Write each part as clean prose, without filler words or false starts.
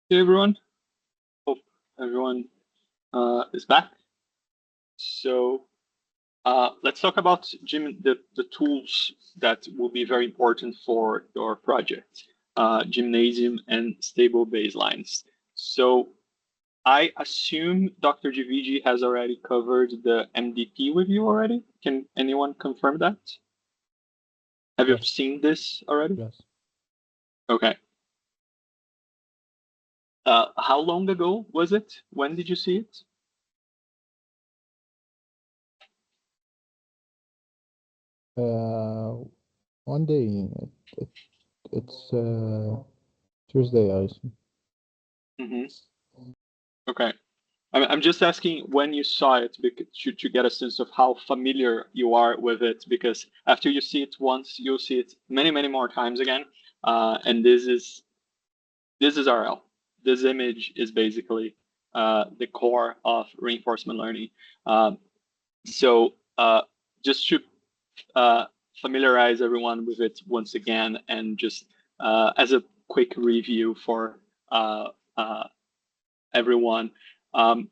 Hey everyone, hope everyone is back. So let's talk about the tools that will be very important for your project, gymnasium and stable baselines. So I assume Dr. Givigi has already covered the MDP with you already. Can anyone confirm that? Have you Yes, seen this already? yes. Okay. How long ago was it? When did you see it? Uh, One day, it, it's Tuesday, I assume. Mm-hmm. Okay. I'm just asking when you saw it because, to get a sense of how familiar you are with it, because after you see it once, you'll see it many, many more times again. And this is RL. This image is basically the core of reinforcement learning. Um, so just to uh, familiarize everyone with it once again, and just as a quick review for uh, uh, everyone. Um,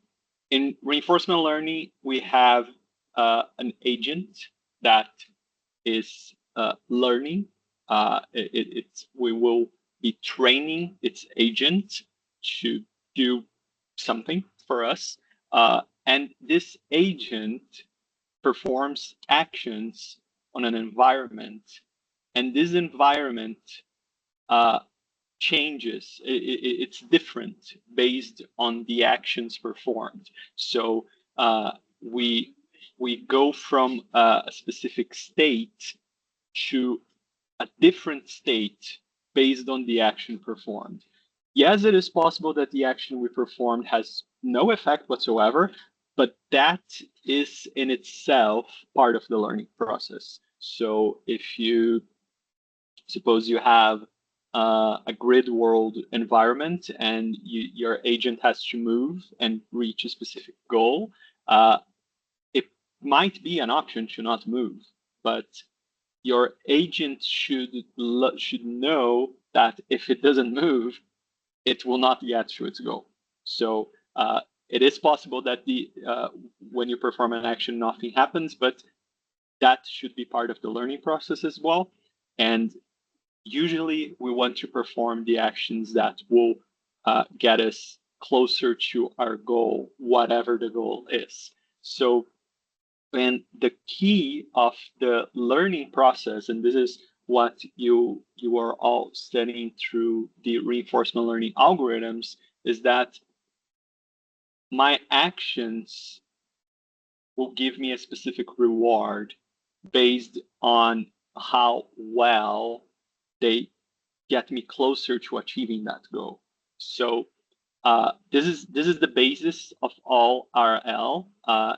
in reinforcement learning, we have an agent that is learning. We will be training its agent to do something for us. And this agent performs actions on an environment. And this environment uh, changes. It's different based on the actions performed. So we we go from a specific state to a different state based on the action performed. Yes, it is possible that the action we performed has no effect whatsoever, but that is in itself part of the learning process. So if you suppose you have a grid world environment and your agent has to move and reach a specific goal, it might be an option to not move, but your agent should know that if it doesn't move, it will not get to its goal. So it is possible that when you perform an action, nothing happens, but that should be part of the learning process as well. And usually we want to perform the actions that will get us closer to our goal, whatever the goal is. So, and the key of the learning process, and this is what you are all studying through the reinforcement learning algorithms, is that my actions will give me a specific reward based on how well they get me closer to achieving that goal. So this is the basis of all RL,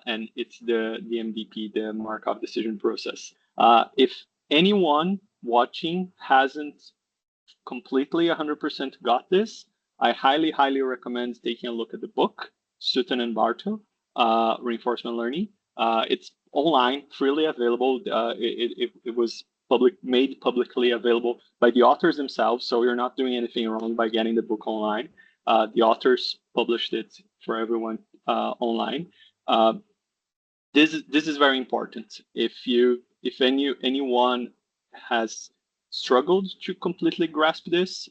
and it's the MDP, the Markov decision process. If anyone watching hasn't completely 100% got this, I highly, highly recommend taking a look at the book, Sutton and Barto, Reinforcement Learning. It's online, freely available. It was made publicly available by the authors themselves, so you're not doing anything wrong by getting the book online. The authors published it for everyone online. Uh, this is very important. If anyone has struggled to completely grasp this,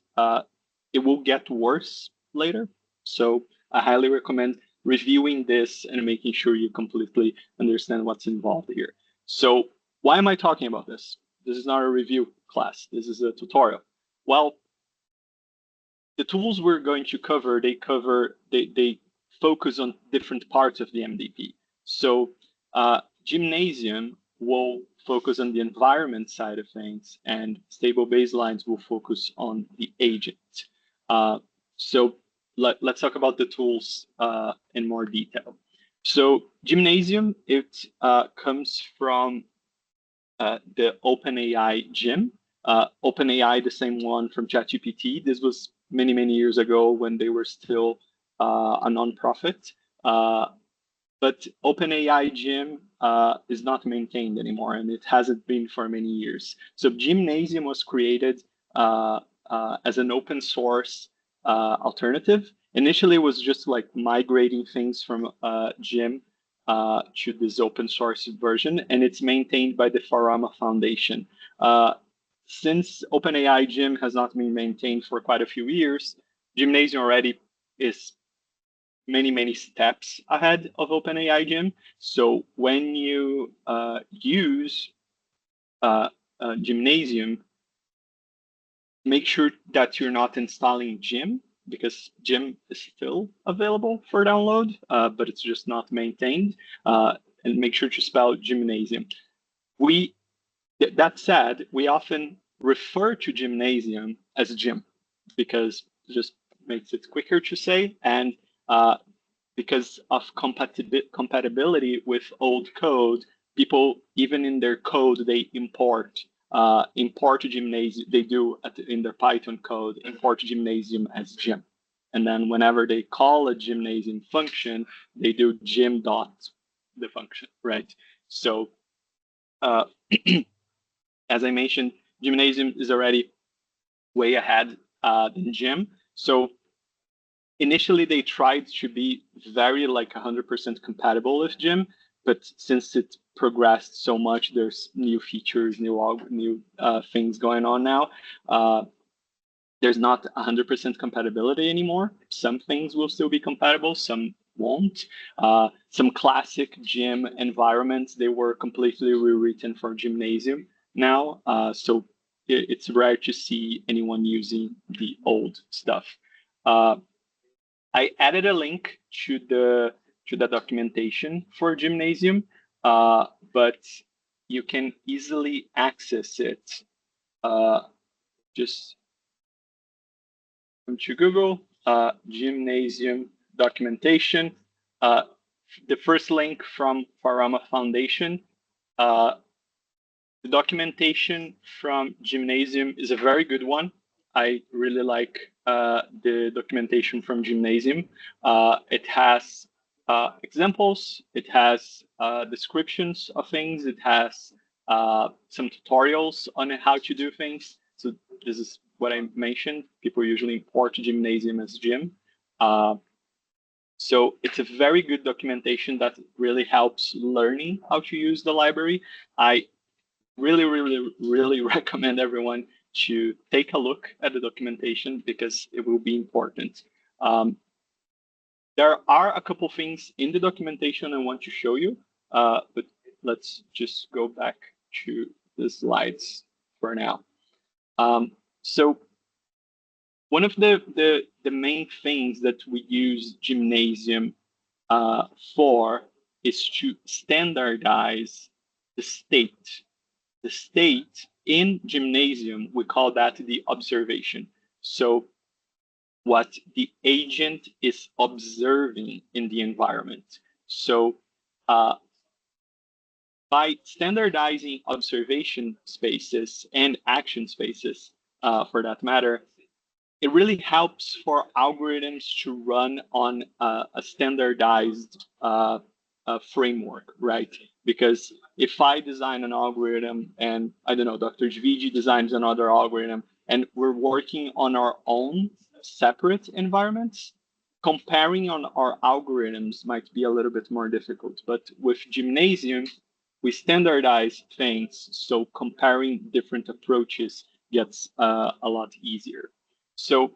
it will get worse later. So I highly recommend reviewing this and making sure you completely understand what's involved here. So why am I talking about this? This is not a review class. This is a tutorial. Well, the tools we're going to cover, they focus on different parts of the MDP. So gymnasium will focus on the environment side of things, and stable baselines will focus on the agent. So let's talk about the tools in more detail. So gymnasium, it comes from the OpenAI Gym. OpenAI, the same one from ChatGPT. This was many, many years ago when they were still a nonprofit. But OpenAI Gym is not maintained anymore, and it hasn't been for many years. So Gymnasium was created as an open source alternative. Initially, it was just like migrating things from Gym to this open source version, and it's maintained by the Farama Foundation. Since OpenAI Gym has not been maintained for quite a few years, Gymnasium already is many steps ahead of OpenAI Gym. So when you use Gymnasium, make sure that you're not installing Gym, because Gym is still available for download, but it's just not maintained. And make sure to spell Gymnasium. That said, we often refer to Gymnasium as Gym because it just makes it quicker to say, and because of compatibility with old code, people, even in their code, they import Gymnasium. They do in their Python code, import Gymnasium as Gym. And then whenever they call a Gymnasium function, they do gym dot the function, right? So as I mentioned, Gymnasium is already way ahead than Gym. So initially they tried to be very like 100% compatible with Gym, but since it progressed so much, there's new features, new things going on now. There's not 100% compatibility anymore. Some things will still be compatible, some won't. Some classic Gym environments, they were completely rewritten for Gymnasium now. So it's rare to see anyone using the old stuff. I added a link to the documentation for Gymnasium, but you can easily access it. Just come to Google, Gymnasium documentation. The first link from Farama Foundation. The documentation from Gymnasium is a very good one. I really like the documentation from Gymnasium. It has examples, it has descriptions of things, it has some tutorials on how to do things. So this is what I mentioned. People usually import Gymnasium as Gym. So it's a very good documentation that really helps learning how to use the library. I really recommend everyone to take a look at the documentation because it will be important. There are a couple things in the documentation I want to show you, but let's just go back to the slides for now. So one of the main things that we use Gymnasium for is to standardize the state. The state in Gymnasium, we call that the observation. So what the agent is observing in the environment. So by standardizing observation spaces and action spaces, for that matter, it really helps for algorithms to run on a standardized framework, right? Because if I design an algorithm and I don't know, Dr. Javiji designs another algorithm, and we're working on our own separate environments, comparing on our algorithms might be a little bit more difficult. But with Gymnasium, we standardize things, so comparing different approaches gets a lot easier. So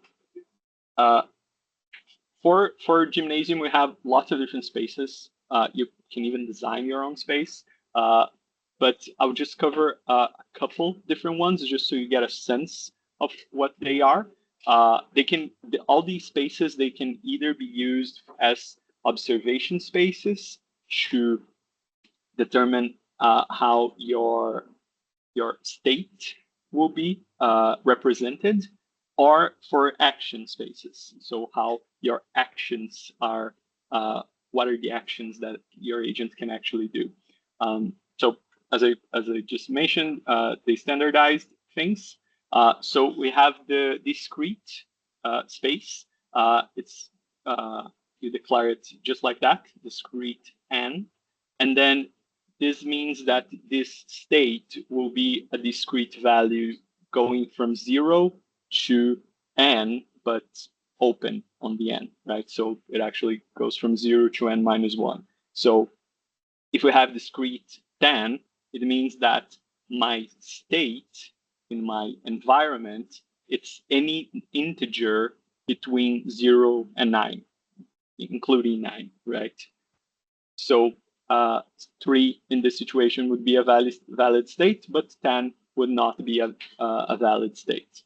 for Gymnasium, we have lots of different spaces. You can even design your own space. But I'll just cover a couple different ones just so you get a sense of what they are. All these spaces, they can either be used as observation spaces to determine how your state will be represented, or for action spaces. So how your actions are, what are the actions that your agent can actually do. So as I just mentioned, they standardized things. So we have the discrete space. You declare it just like that, discrete n, and then this means that this state will be a discrete value going from 0 to n, but open on the end, right? So it actually goes from 0 to n minus 1. So if we have discrete 10, it means that my state in my environment, it's any integer between 0 and 9, including 9, right? So 3 in this situation would be a valid state, but 10 would not be a valid state.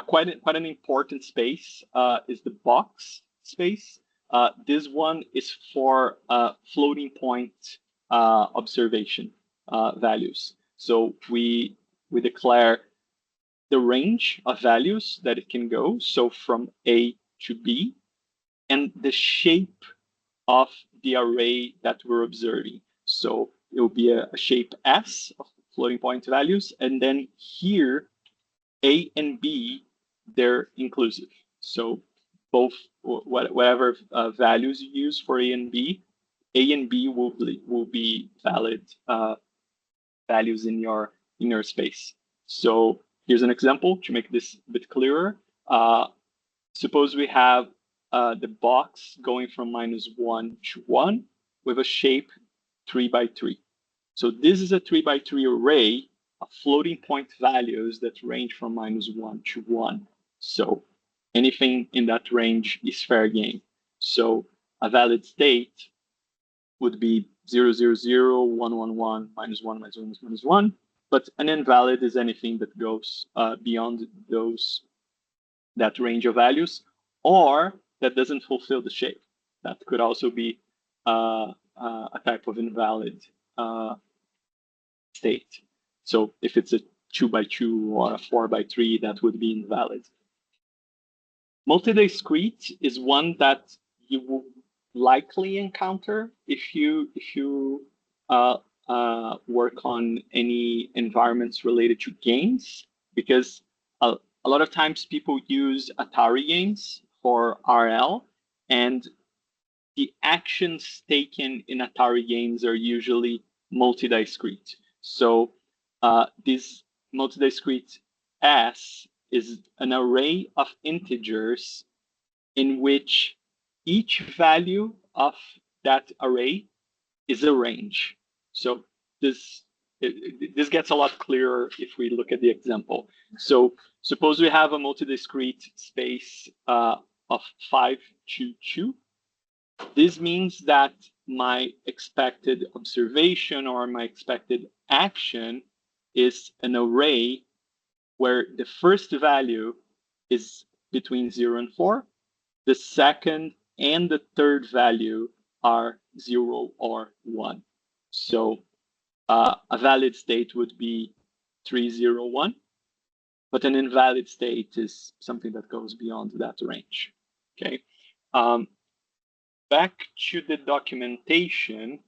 Quite an important space is the box space. This one is for floating point observation values. So we declare the range of values that it can go, so from A to B, and the shape of the array that we're observing. So it will be a shape S of floating point values, and then here A and B, they're inclusive. So both, whatever values you use for A and B will be valid values in your space. So here's an example to make this a bit clearer. Suppose we have the box going from -1 to 1 with a shape 3 by 3. So this is a 3 by 3 array of floating point values that range from -1 to 1. So anything in that range is fair game. So a valid state would be 0, 0, 0, 1, 1, 1, -1, -1, -1. But an invalid is anything that goes beyond that range of values, or that doesn't fulfill the shape. That could also be a type of invalid state. So if it's a 2 by 2 or a 4 by 3, that would be invalid. Multi-discrete is one that you will likely encounter if you work on any environments related to games, because a lot of times people use Atari games for RL, and the actions taken in Atari games are usually multi-discrete. So this multi-discrete S is an array of integers in which each value of that array is a range. So this gets a lot clearer if we look at the example. So suppose we have a multi-discrete space of 5 to 2. This means that my expected observation or my expected action is an array where the first value is between 0 and 4. The second and the third value are 0 or 1. So a valid state would be 3, 0, 1, but an invalid state is something that goes beyond that range. Okay. Back to the documentation,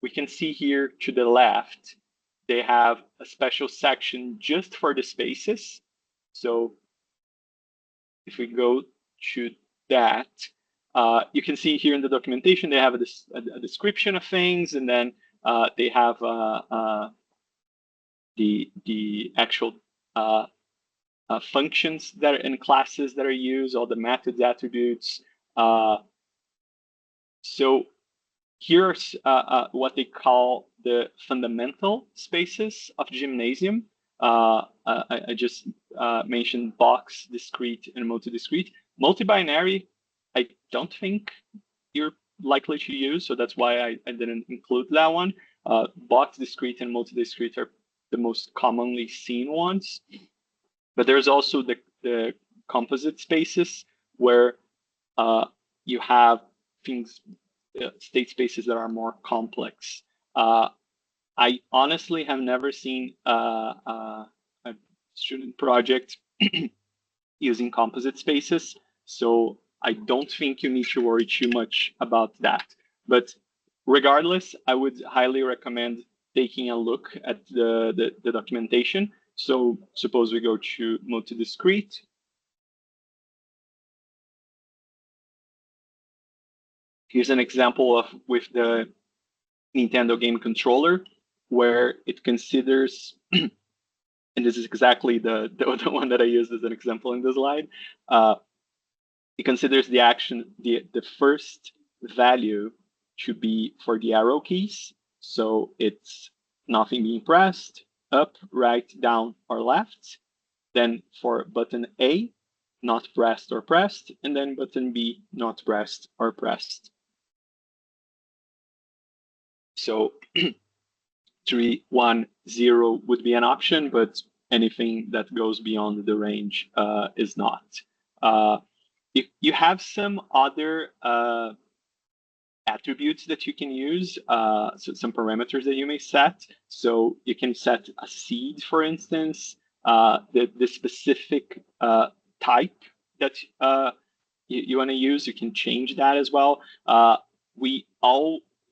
we can see here to the left, they have a special section just for the spaces. So if we go to that, you can see here in the documentation, they have a description of things, and then they have the actual functions that are in classes that are used, all the methods, attributes. So here's what they call the fundamental spaces of Gymnasium. I just mentioned box, discrete, and multi-discrete. Multi-binary, I don't think you're likely to use, so that's why I didn't include that one. Box, discrete, and multi-discrete are the most commonly seen ones. But there's also the composite spaces where you have things, state spaces that are more complex. I honestly have never seen a student project using composite spaces, so I don't think you need to worry too much about that. But regardless, I would highly recommend taking a look at the documentation. So suppose we go to multi-discrete. Here's an example of with the Nintendo game controller, where it considers and this is exactly the one that I used as an example in the slide. It considers the action, the first value should be for the arrow keys. So it's nothing being pressed, up, right, down, or left. Then for button A, not pressed or pressed, and then button B, not pressed or pressed. So 3, 1, 0 would be an option, but anything that goes beyond the range is not. You have some other attributes that you can use, so some parameters that you may set. So you can set a seed, for instance, the specific type that you want to use. You can change that as well. We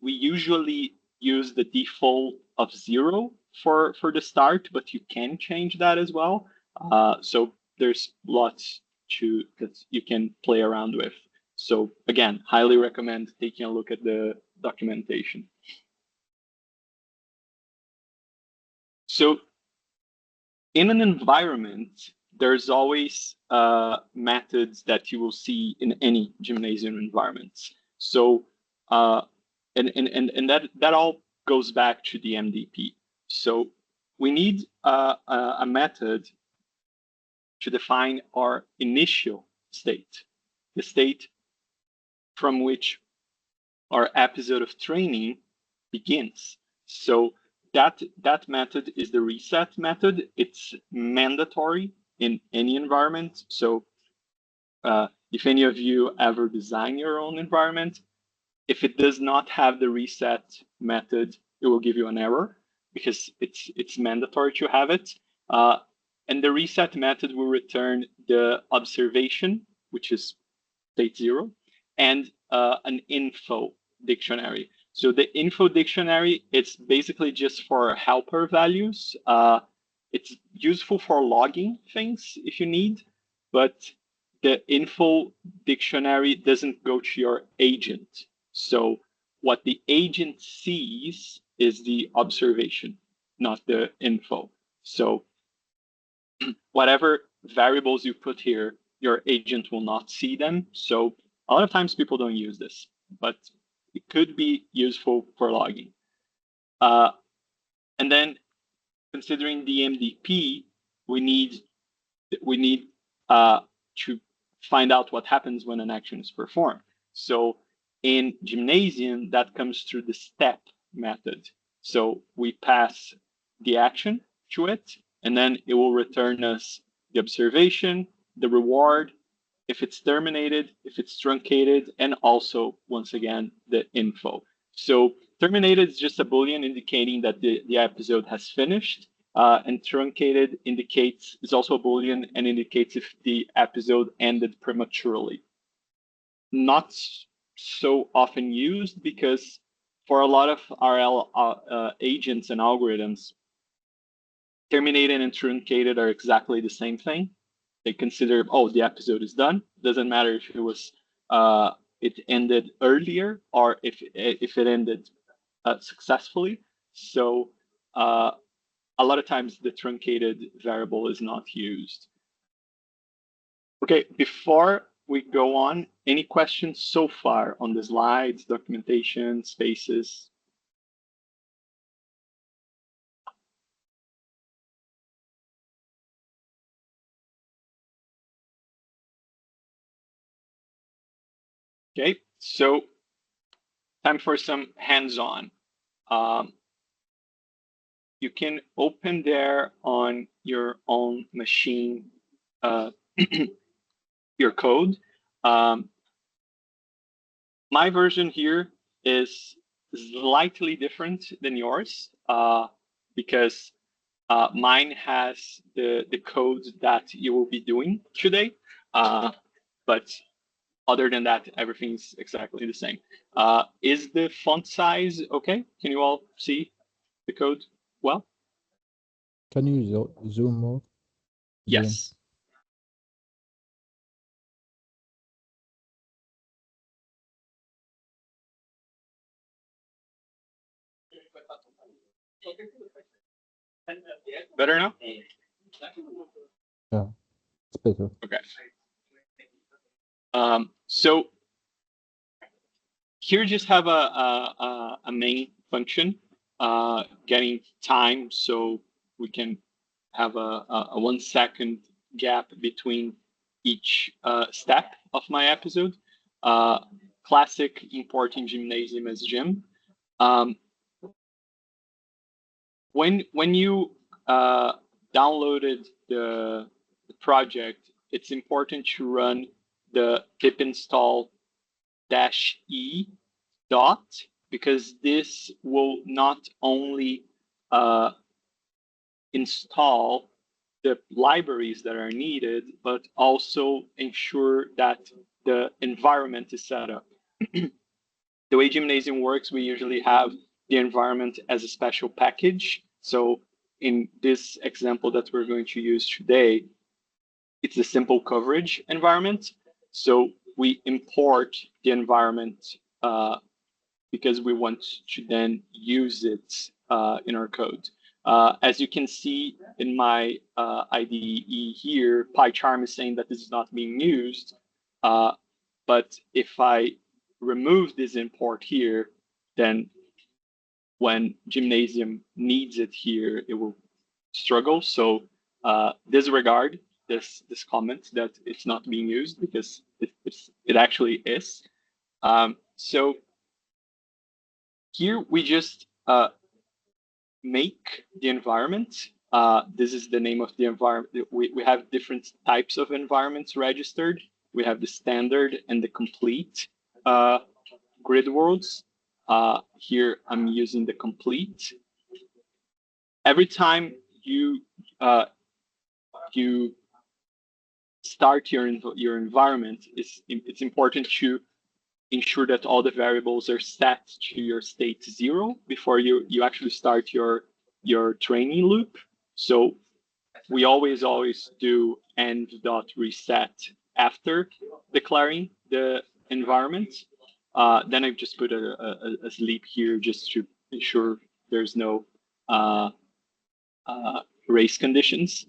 usually use the default of 0 for the start, but you can change that as well. So there's lots that you can play around with. So again, highly recommend taking a look at the documentation. So in an environment, there's always methods that you will see in any gymnasium environment. So and that all goes back to the MDP. So we need a method to define our initial state, the state from which our episode of training begins. So that method is the reset method. It's mandatory in any environment. So if any of you ever design your own environment, if it does not have the reset method, it will give you an error because it's mandatory to have it. And the reset method will return the observation, which is state 0, and an info dictionary. So the info dictionary, it's basically just for helper values. It's useful for logging things if you need, but the info dictionary doesn't go to your agent. So what the agent sees is the observation, not the info. So whatever variables you put here, your agent will not see them. So a lot of times people don't use this, but it could be useful for logging. And then considering the MDP, we need to find out what happens when an action is performed. So in Gymnasium, that comes through the step method. So we pass the action to it, and then it will return us the observation, the reward, if it's terminated, if it's truncated, and also, once again, the info. So terminated is just a Boolean indicating that the episode has finished. And truncated is also a Boolean and indicates if the episode ended prematurely. Not so often used because for a lot of RL agents and algorithms, terminated and truncated are exactly the same thing. They consider, oh, the episode is done. Doesn't matter if it ended earlier or if it ended successfully. So a lot of times the truncated variable is not used. Okay, before we go on, any questions so far on the slides, documentation, spaces? Okay, so time for some hands-on. You can open there on your own machine your code. My version here is slightly different than yours because mine has the code that you will be doing today. But other than that, everything's exactly the same. Is the font size okay? Can you all see the code well? Can you zoom more? Yes. Better now? Yeah, it's better. Okay. So here just have a main function, getting time so we can have a 1 second gap between each step of my episode. Classic importing gymnasium as gym. When you downloaded the project, it's important to run the pip install -e dot, because this will not only install the libraries that are needed, but also ensure that the environment is set up. The way Gymnasium works, we usually have the environment as a special package. So in this example that we're going to use today, it's a simple coverage environment. So we import the environment because we want to then use it in our code. As you can see in my IDE here, PyCharm is saying that this is not being used. But if I remove this import here, then when Gymnasium needs it here, it will struggle. So disregard this comment that it's not being used, because it actually is. So here we just make the environment. This is the name of the environment. We have different types of environments registered. We have the standard and the complete grid worlds. Here I'm using the complete. Every time you start your environment, it's important to ensure that all the variables are set to your state 0 before you actually start your training loop. So we always do end.reset after declaring the environment. Then I've just put a sleep here just to ensure there's no race conditions.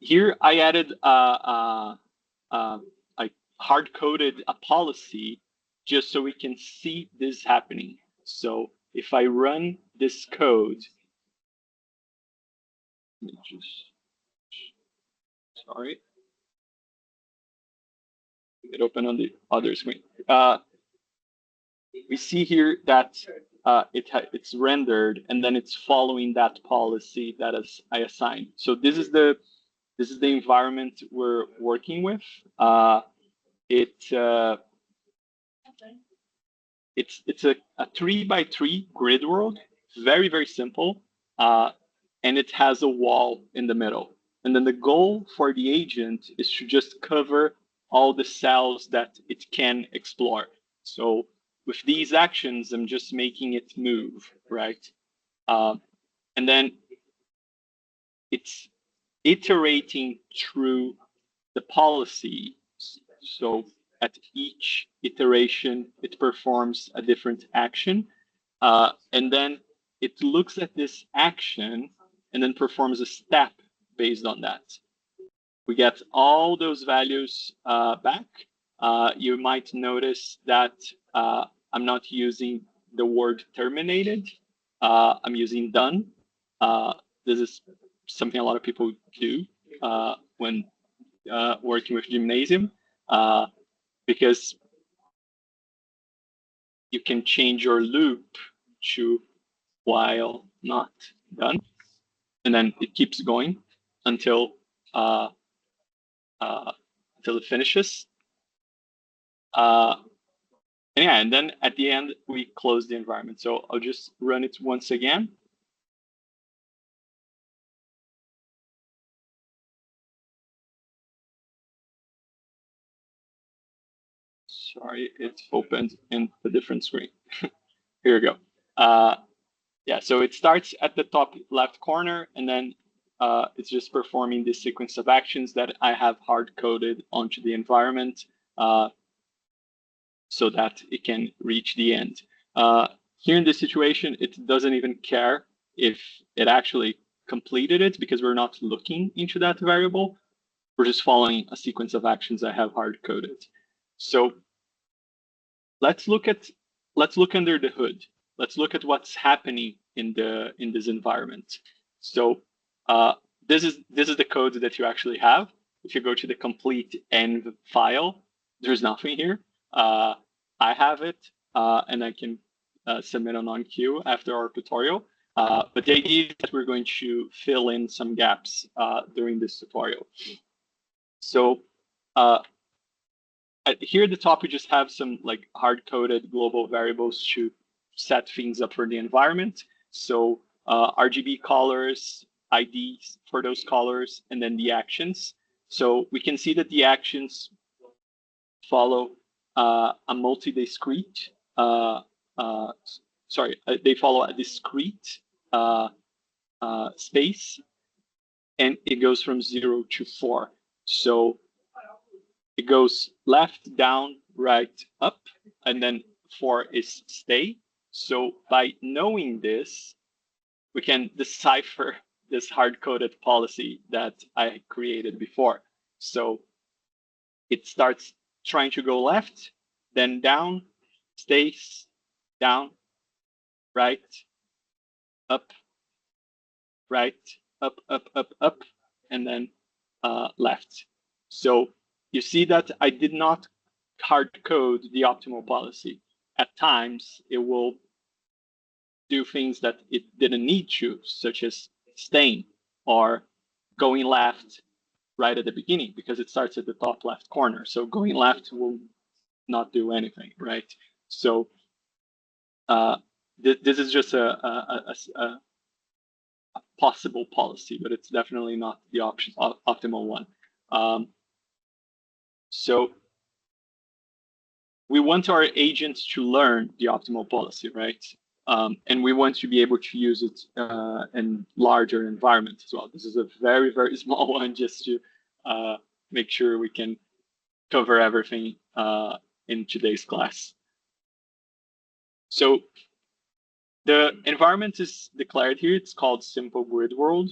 Here I added I hard-coded a policy just so we can see this happening. So if I run this code, sorry, it opened on the other screen. We see here that it's rendered, and then it's following that policy that I assigned. So this is the environment we're working with. It's a 3x3 grid world, very, very simple, and it has a wall in the middle. And then the goal for the agent is to just cover all the cells that it can explore. So with these actions, I'm just making it move, right? And then it's iterating through the policy. So at each iteration, it performs a different action. And then it looks at this action and then performs a step based on that. We get all those values back. You might notice that I'm not using the word terminated. I'm using done. This is something a lot of people do when working with Gymnasium, because you can change your loop to while not done, and then it keeps going until it finishes. And yeah, and then at the end we close the environment. So I'll just run it once again. Sorry, it's opened in a different screen. Here we go. Yeah, so it starts at the top left corner, and then it's just performing this sequence of actions that I have hard-coded onto the environment so that it can reach the end. Here in this situation, it doesn't even care if it actually completed it because we're not looking into that variable. We're just following a sequence of actions I have hard coded. So let's look under the hood. Let's look at what's happening in this environment. So this is the code that you actually have. If you go to the complete env file, there's nothing here. I have it, and I can submit on OnQ after our tutorial. But the idea is that we're going to fill in some gaps during this tutorial. So here at the top, we just have some like hard-coded global variables to set things up for the environment. So RGB colors, IDs for those colors, and then the actions. So we can see that the actions follow a multi-discrete, they follow a discrete space, and it goes from 0 to 4. So it goes left, down, right, up, and then 4 is stay. So by knowing this, we can decipher this hard-coded policy that I created before. So it starts trying to go left, then down, stays, down, right, up, up, and then left. So you see that I did not hard code the optimal policy. At times, it will do things that it didn't need to, such as staying or going left right at the beginning, because it starts at the top left corner. So going left will not do anything, right? So this is just a possible policy, but it's definitely not the optimal one. So we want our agents to learn the optimal policy, right? And we want to be able to use it in larger environments as well. This is a very, very small one just to make sure we can cover everything in today's class. So the environment is declared here. It's called Simple Grid World.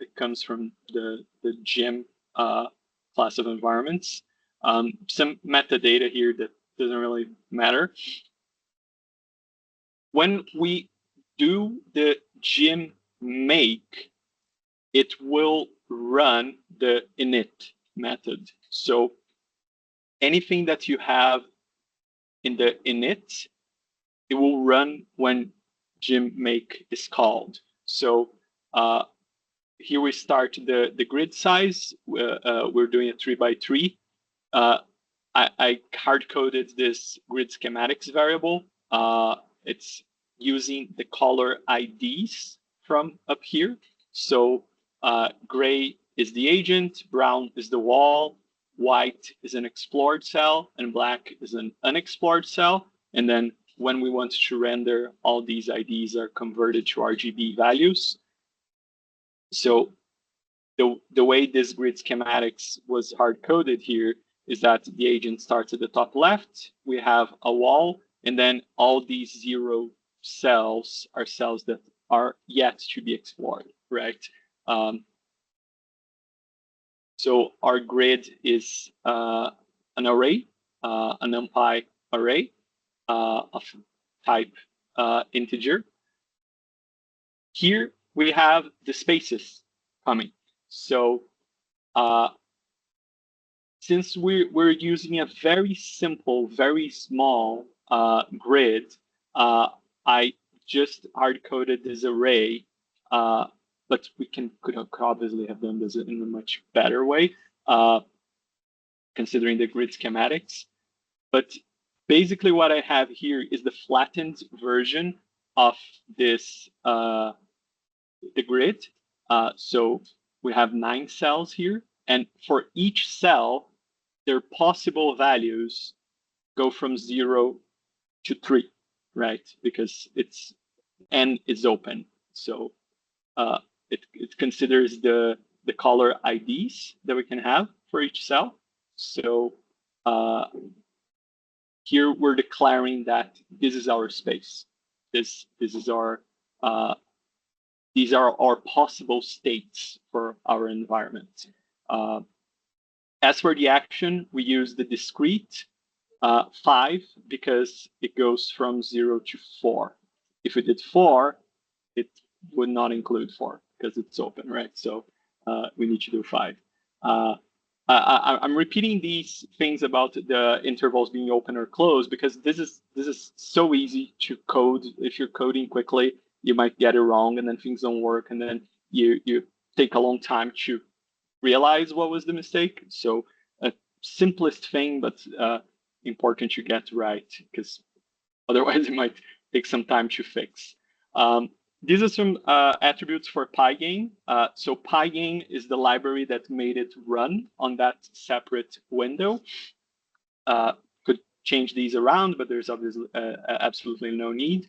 It comes from the GEM class of environments. Some metadata here that doesn't really matter. When we do the gem make, it will run the init method. So anything that you have in the init, it will run when gem make is called. So here we start the grid size. We're doing a 3x3. I hard-coded this grid schematics variable. It's using the color IDs from up here. So gray is the agent, brown is the wall, white is an explored cell, and black is an unexplored cell. And then when we want to render, all these IDs are converted to RGB values. So the way this grid schematics was hard-coded here is that the agent starts at the top left, we have a wall, and then all these 0 cells are cells that are yet to be explored, right? So our grid is an array, an NumPy array of type integer. Here we have the spaces coming. So since we're using a very simple, very small grid, I just hard-coded this array, but we could obviously have done this in a much better way, considering the grid schematics. But basically what I have here is the flattened version of this, the grid. So we have 9 cells here, and for each cell, their possible values go from 0 to 3, right? Because it's n is open, so it considers the color IDs that we can have for each cell. So here we're declaring that this is our space. This is our These are our possible states for our environment. As for the action, we use the discrete 5 because it goes from 0 to 4. If we did 4, it would not include 4 because it's open, right? So we need to do 5. I'm repeating these things about the intervals being open or closed because this is so easy to code. If you're coding quickly, you might get it wrong, and then things don't work, and then you take a long time to realize what was the mistake. So a simplest thing, but important to get right because otherwise it might take some time to fix. These are some attributes for Pygame. So Pygame is the library that made it run on that separate window. Could change these around, but there's obviously absolutely no need.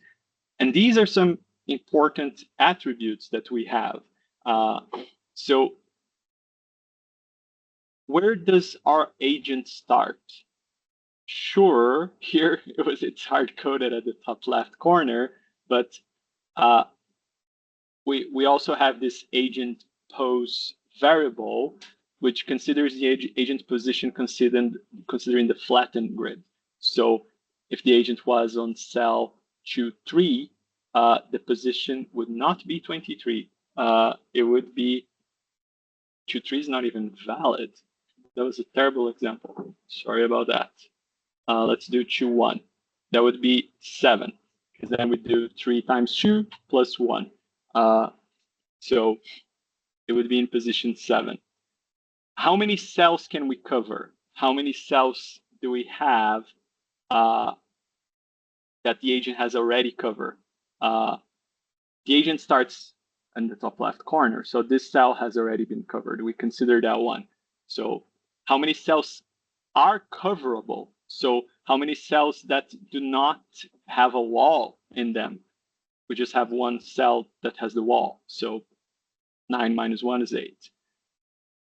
And these are some important attributes that we have. So where does our agent start? Sure, here it's hard coded at the top left corner, but we also have this agent pose variable, which considers the agent position considering the flattened grid. So if the agent was on cell 2, 3, the position would not be 23. It would be 2, 3 is not even valid. That was a terrible example. Sorry about that. Let's do 2, 1. That would be 7, because then we do 3 times 2 plus 1. So it would be in position 7. How many cells can we cover? How many cells do we have that the agent has already covered? The agent starts in the top left corner. So this cell has already been covered. We consider that one. So how many cells are coverable? So how many cells that do not have a wall in them? We just have one cell that has the wall. So 9 minus 1 is 8.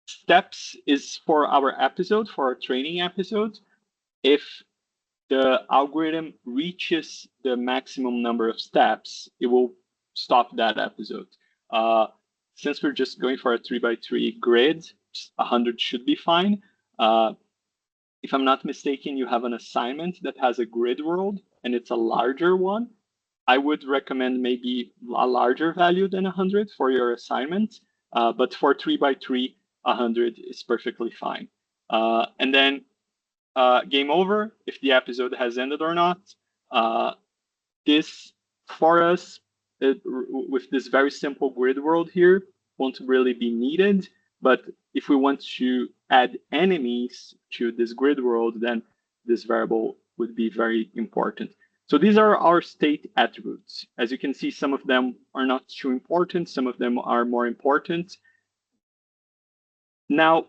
Steps is for our episode, for our training episode. If the algorithm reaches the maximum number of steps, it will stop that episode. Since we're just going for a 3x3 grid, 100 should be fine. If I'm not mistaken, you have an assignment that has a grid world, and it's a larger one. I would recommend maybe a larger value than 100 for your assignment, but for 3x3, 100 is perfectly fine. And then game over if the episode has ended or not. This, for us, with this very simple grid world here, won't really be needed. But if we want to add enemies to this grid world, then this variable would be very important. So these are our state attributes. As you can see, some of them are not too important. Some of them are more important. Now,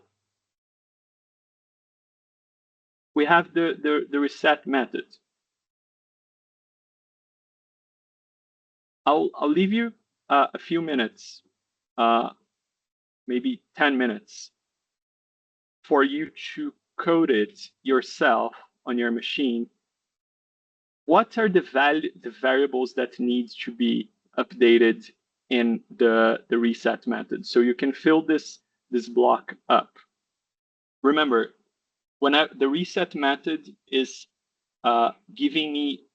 we have the reset method. I'll leave you a few minutes, maybe 10 minutes, for you to code it yourself on your machine. What are the variables that need to be updated in the reset method? So you can fill this block up. Remember, when the reset method is giving me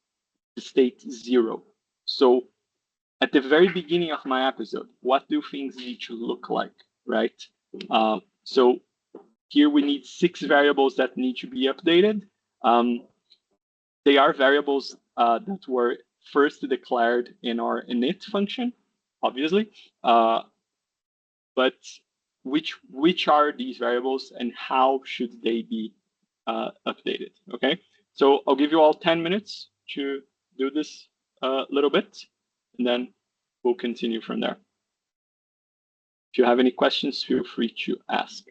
the state 0. So at the very beginning of my episode, what do things need to look like, right? So here we need 6 variables that need to be updated. They are variables that were first declared in our init function, obviously. But which are these variables and how should they be updated? Okay, so I'll give you all 10 minutes to do this little bit, and then we'll continue from there. If you have any questions, feel free to ask.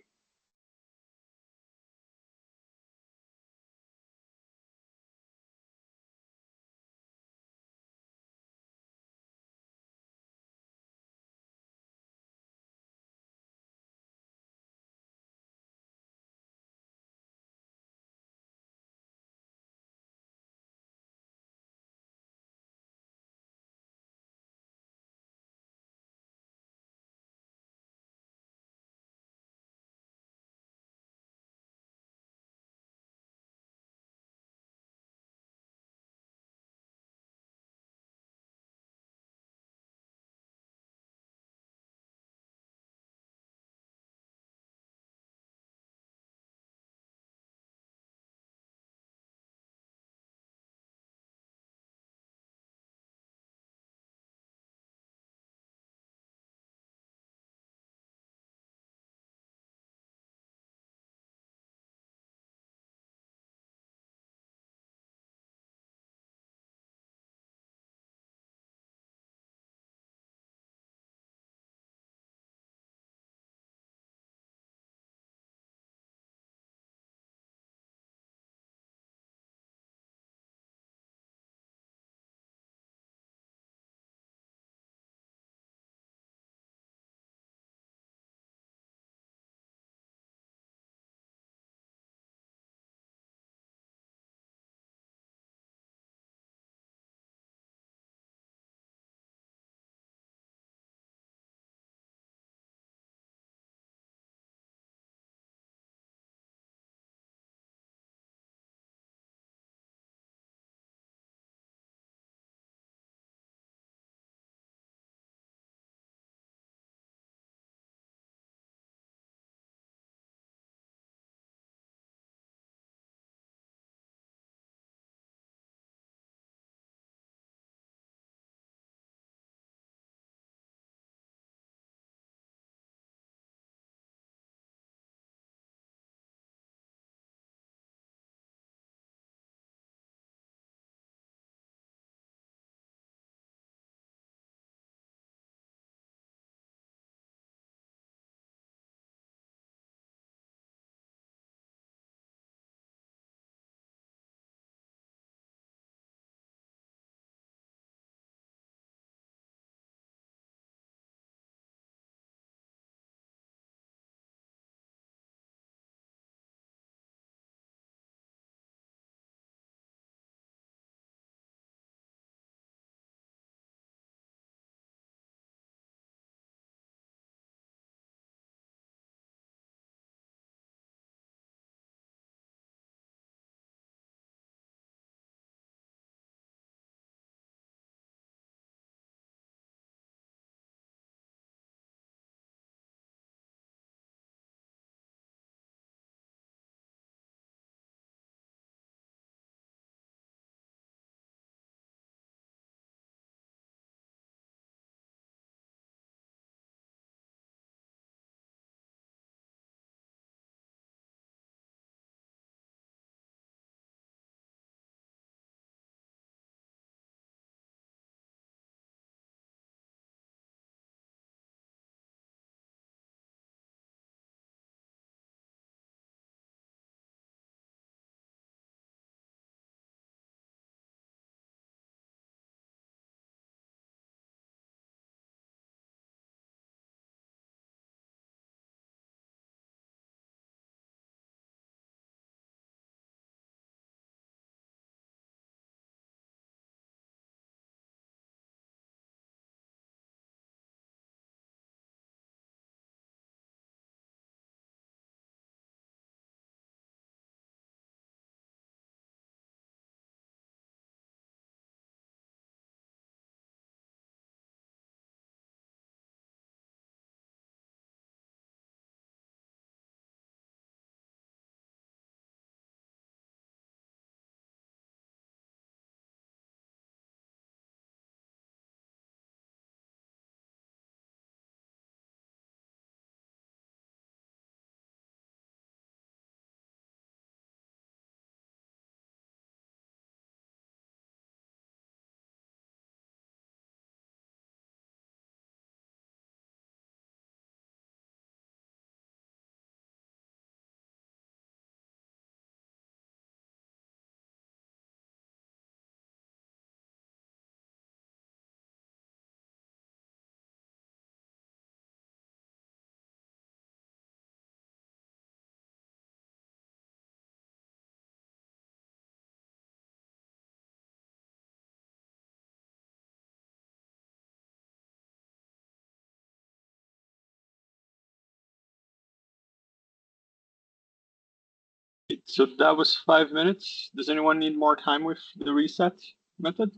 so that was 5 minutes. Does anyone need more time with the reset method?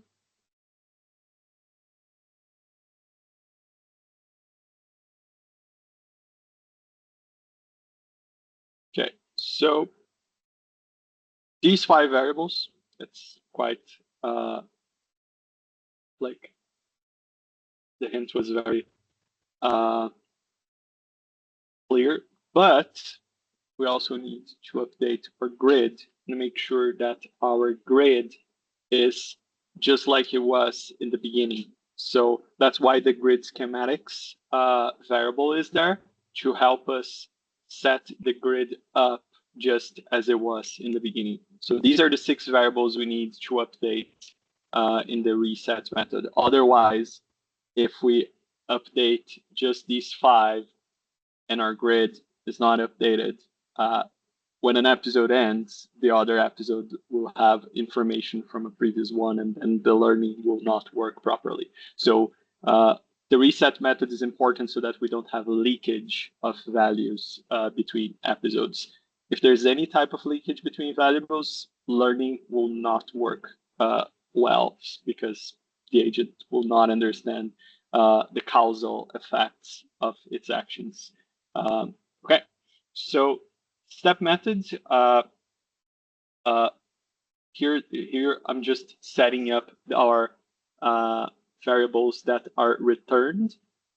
Okay, so these 5 variables, it's quite like the hint was very clear, but we also need to update our grid and make sure that our grid is just like it was in the beginning. So that's why the grid schematics variable is there to help us set the grid up just as it was in the beginning. So these are the 6 variables we need to update in the reset method. Otherwise, if we update just these 5 and our grid is not updated, when an episode ends, the other episode will have information from a previous one, and the learning will not work properly. So the reset method is important so that we don't have leakage of values between episodes. If there's any type of leakage between variables, learning will not work well because the agent will not understand the causal effects of its actions. Okay, so step methods. Here I'm just setting up our variables that are returned,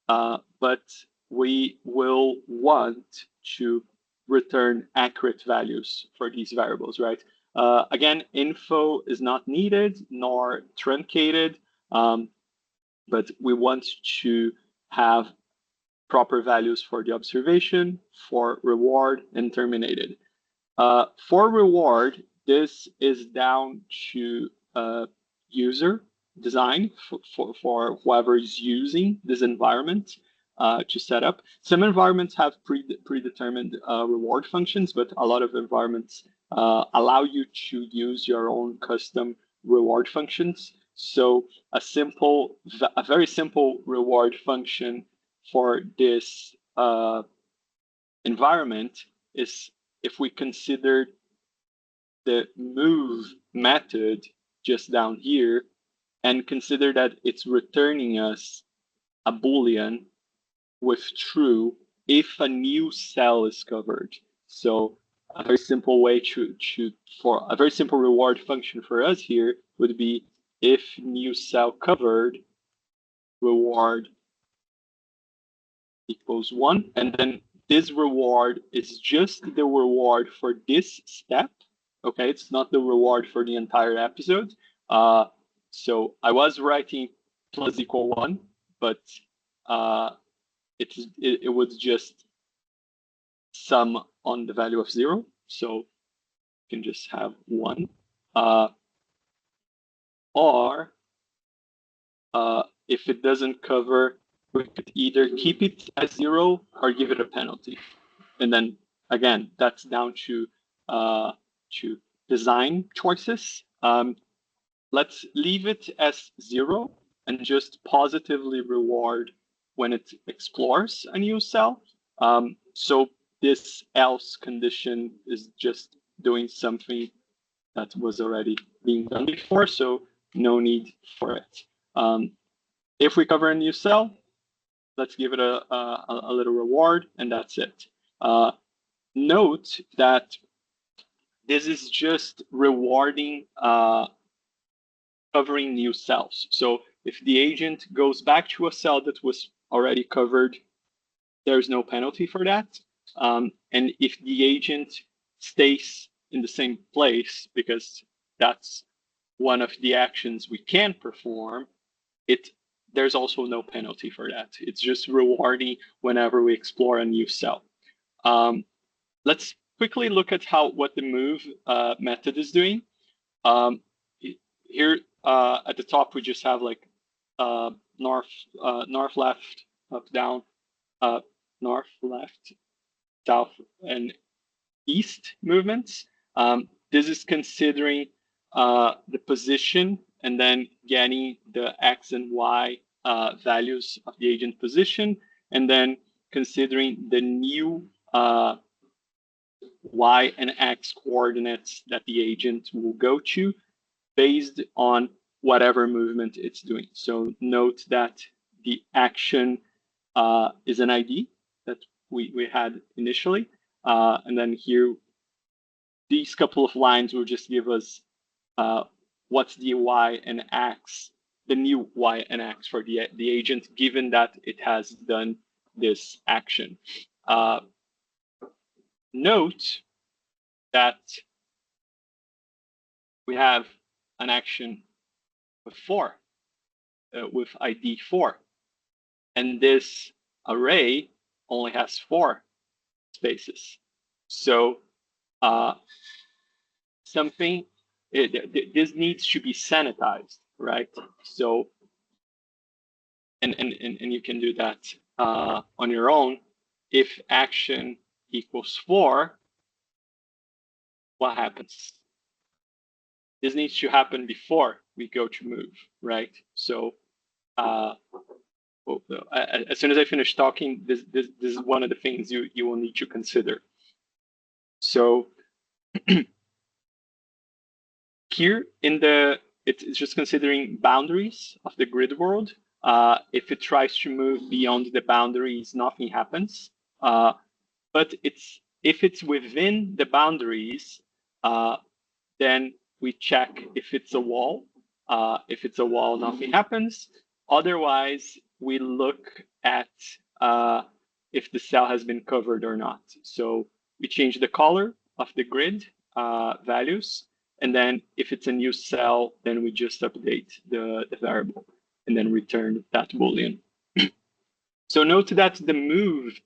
but we will want to return accurate values for these variables, right? Again, info is not needed nor truncated, but we want to have proper values for the observation, for reward, and terminated. For reward, this is down to user design for whoever is using this environment to set up. Some environments have predetermined reward functions, but a lot of environments allow you to use your own custom reward functions. So a very simple reward function for this environment is if we consider the move method just down here and consider that it's returning us a Boolean with true if a new cell is covered. So a very simple way for a very simple reward function for us here would be if new cell covered reward equals 1, and then this reward is just the reward for this step. Okay, it's not the reward for the entire episode. So I was writing plus equal 1, but it would just sum on the value of 0. So you can just have 1. Or if it doesn't cover, we could either keep it as 0 or give it a penalty. And then again, that's down to design choices. Let's leave it as 0 and just positively reward when it explores a new cell. So this else condition is just doing something that was already being done before, so no need for it. If we cover a new cell, let's give it a little reward, and that's it. Note that this is just rewarding covering new cells. So if the agent goes back to a cell that was already covered, there's no penalty for that. And if the agent stays in the same place, because that's one of the actions we can perform, there's also no penalty for that. It's just rewarding whenever we explore a new cell. Let's quickly look at what the move method is doing. Here at the top, we just have like north, left, up, down, north, left, south, and east movements. This is considering the position and then getting the X and Y values of the agent position, and then considering the new y and x coordinates that the agent will go to based on whatever movement it's doing. So note that the action is an ID that we had initially. And then here, these couple of lines will just give us what's the y and x, the new y and x for the agent, given that it has done this action. Note that we have an action with 4, with ID 4. And this array only has 4 spaces. So this needs to be sanitized, right? So, and you can do that on your own. If action equals 4, what happens? This needs to happen before we go to move, right? So as soon as I finish talking, this is one of the things you will need to consider. So here it's just considering boundaries of the grid world. If it tries to move beyond the boundaries, nothing happens. But if it's within the boundaries, then we check if it's a wall. If it's a wall, nothing happens. Otherwise, we look at if the cell has been covered or not. So we change the color of the grid values. And then if it's a new cell, then we just update the variable and then return that Boolean. So note that the move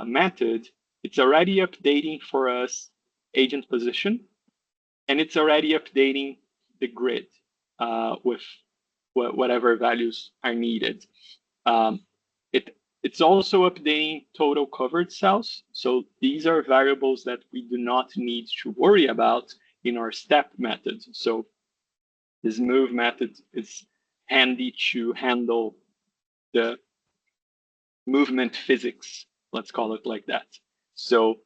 method, it's already updating for us agent position, and it's already updating the grid with whatever values are needed. It's also updating total covered cells. So these are variables that we do not need to worry about in our step method. So this move method is handy to handle the movement physics, let's call it like that. So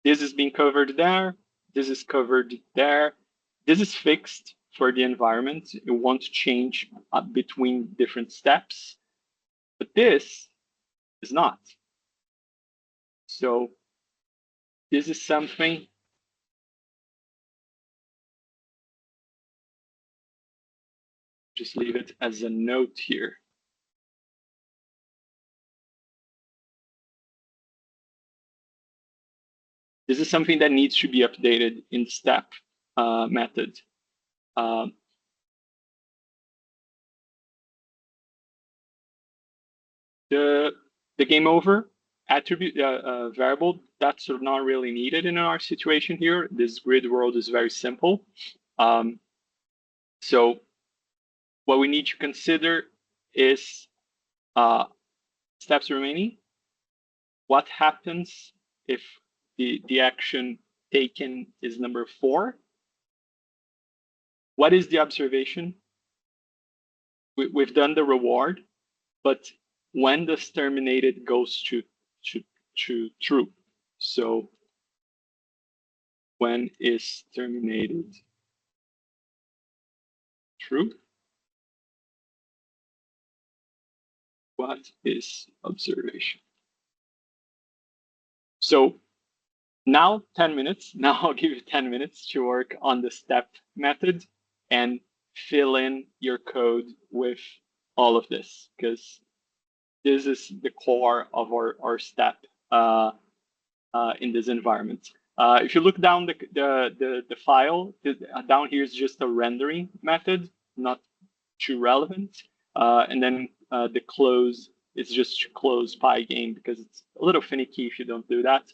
this is being covered there. This is covered there. This is fixed for the environment. It won't change between different steps, but this is not. So this is something just leave it as a note here. This is something that needs to be updated in step method. The game over attribute variable, that's not really needed in our situation here. This grid world is very simple. So what we need to consider is steps remaining. What happens if the action taken is number 4? What is the observation? We've done the reward, but when does terminated goes to true? So when is terminated true? What is observation? So now 10 minutes. Now I'll give you 10 minutes to work on the step method and fill in your code with all of this, because this is the core of our step in this environment. If you look down the file, down here is just a rendering method, not too relevant. And then the close is just to close Pygame, because it's a little finicky if you don't do that.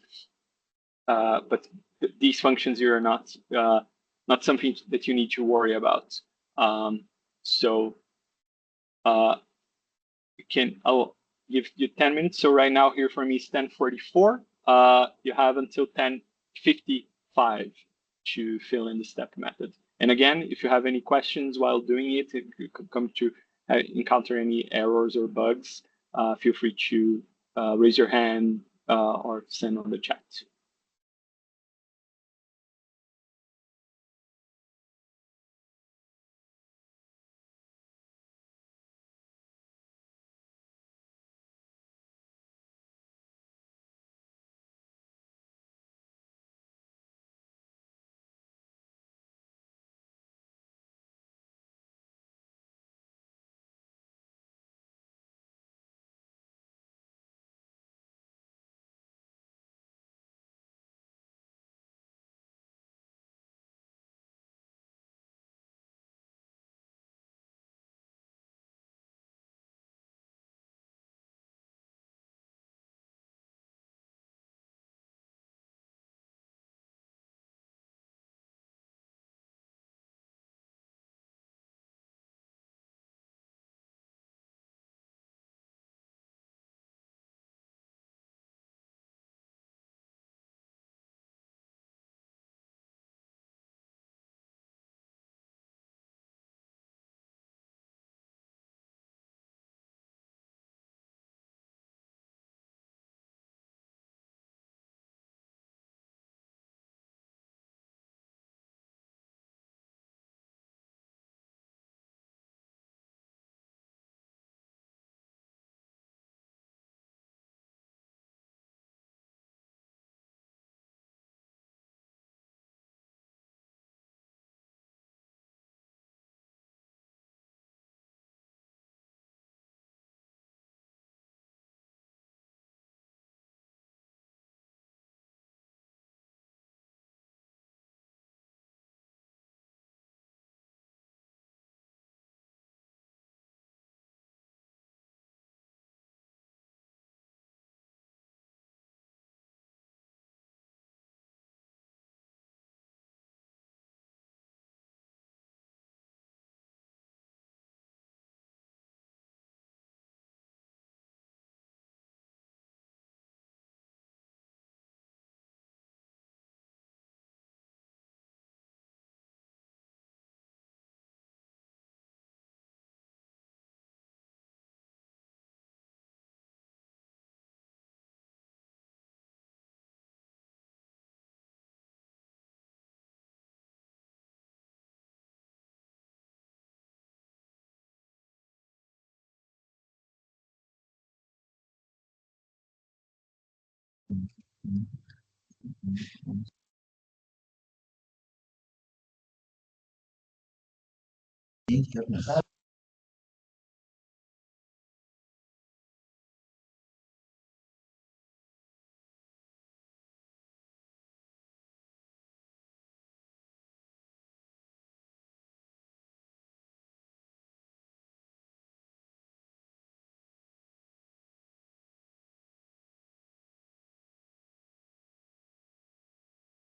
But these functions here are not something that you need to worry about. I'll give you 10 minutes. So right now here for me is 10:44. You have until 10:55 to fill in the step method. And again, if you have any questions while doing it, if you come to encounter any errors or bugs, feel free to raise your hand, or send on the chat.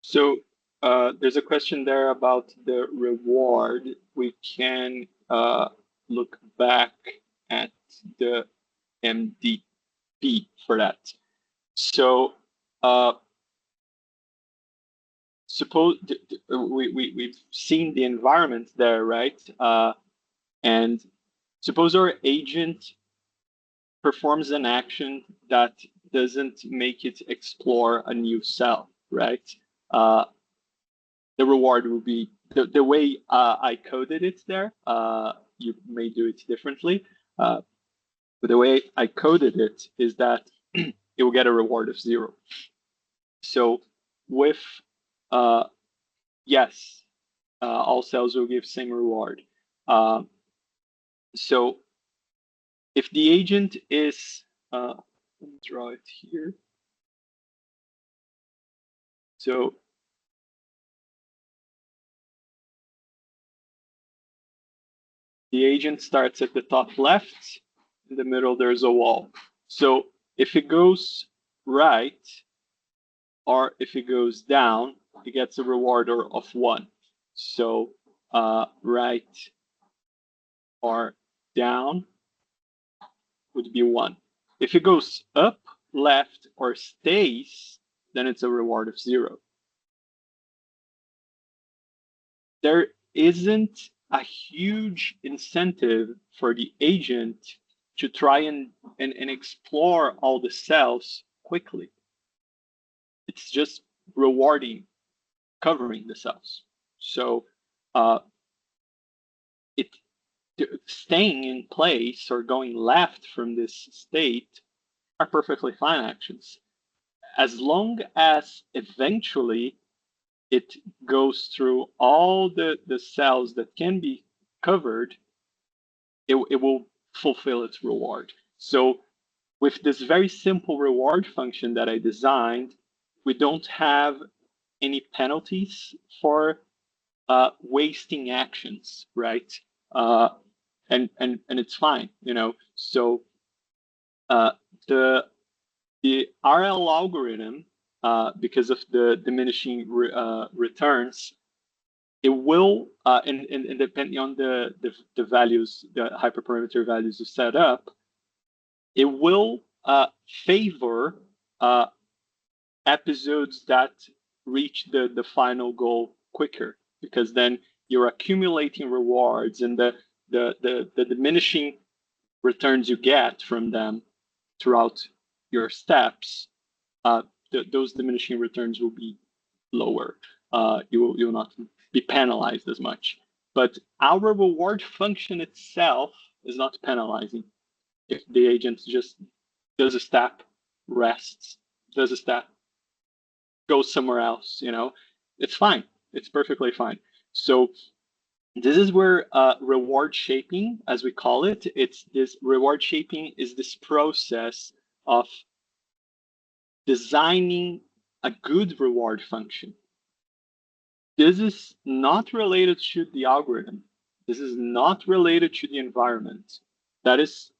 So there's a question there about the reward. We can look back at the MDP for that. So suppose we've seen the environment there, right? And suppose our agent performs an action that doesn't make it explore a new cell, right? The reward will be the way I coded it there. You may do it differently, but the way I coded it is that it will get a reward of 0. So with yes, all cells will give same reward. So if the agent is, let me draw it here. So the agent starts at the top left. In the middle, there's a wall. So if it goes right, or if it goes down, it gets a reward of 1. So right or down would be 1. If it goes up, left, or stays, then it's a reward of 0. There isn't a huge incentive for the agent to try and explore all the cells quickly. it's just rewarding, covering the cells. So it staying in place or going left from this state are perfectly fine actions, as long as eventually it goes through all the cells that can be covered, it will fulfill its reward. So with this very simple reward function that I designed, we don't have any penalties for wasting actions, right? And it's fine, you know. So uh, the RL algorithm, because of the diminishing returns, it will, and depending on the values, the hyperparameter values you set up, it will favor episodes that reach the final goal quicker, because then you're accumulating rewards, and the diminishing returns you get from them throughout your steps, those diminishing returns will be lower. You will not be penalized as much. But our reward function itself is not penalizing. If the agent just does a step, rests, does a step, goes somewhere else, you know, it's fine. It's perfectly fine. So this is where reward shaping, as we call it, it's this reward shaping is this process of designing a good reward function. This is not related to the algorithm. This is not related to the environment. That is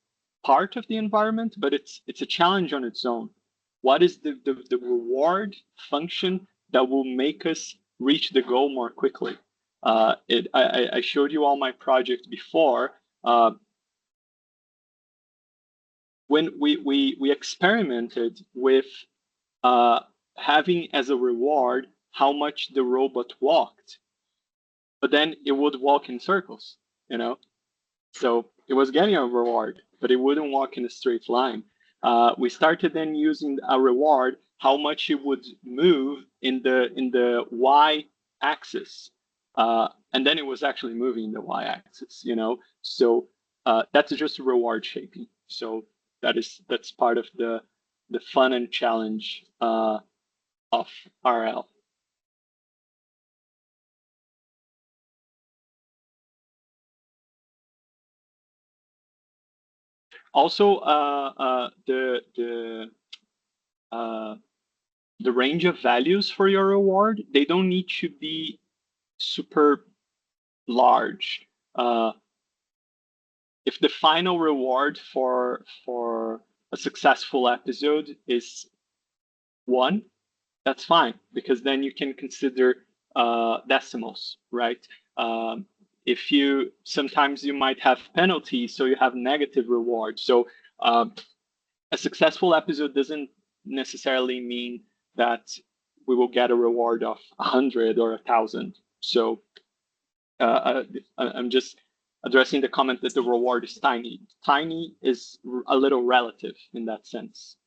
part of the environment, but it's a challenge on its own. What is the reward function that will make us reach the goal more quickly? I showed you all my project before. When we experimented with having as a reward how much the robot walked, but then it would walk in circles, you know? So it was getting a reward, but it wouldn't walk in a straight line. We started then using a reward how much it would move in the y axis, and then it was actually moving in the y axis, you know. So that's just reward shaping. So that's part of the fun and challenge of RL. Also, uh, the range of values for your reward, they don't need to be super large. If the final reward for a successful episode is 1, that's fine, because then you can consider decimals, right? If you sometimes you might have penalties, so you have negative rewards. So a successful episode doesn't necessarily mean that we will get a reward of 100 or 1,000. So I'm just addressing the comment that the reward is tiny. Tiny is a little relative in that sense.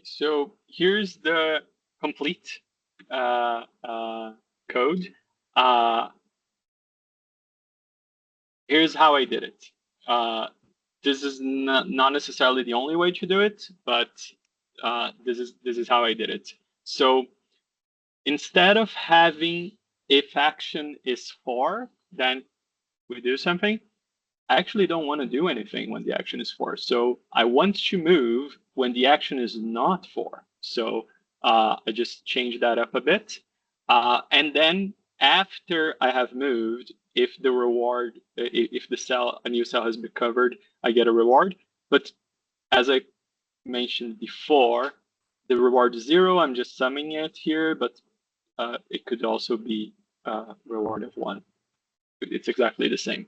So here's the complete code. Uh, Here's how I did it. This is not necessarily the only way to do it, but this is how I did it. So instead of having if action is 4, then we do something. I actually don't want to do anything when the action is 4. So I want to move when the action is not 4. So I just change that up a bit. And then after I have moved, if the reward, if the cell, a new cell has been covered, I get a reward. But as I mentioned before, the reward is 0. I'm just summing it here, but it could also be a reward of 1. It's exactly the same.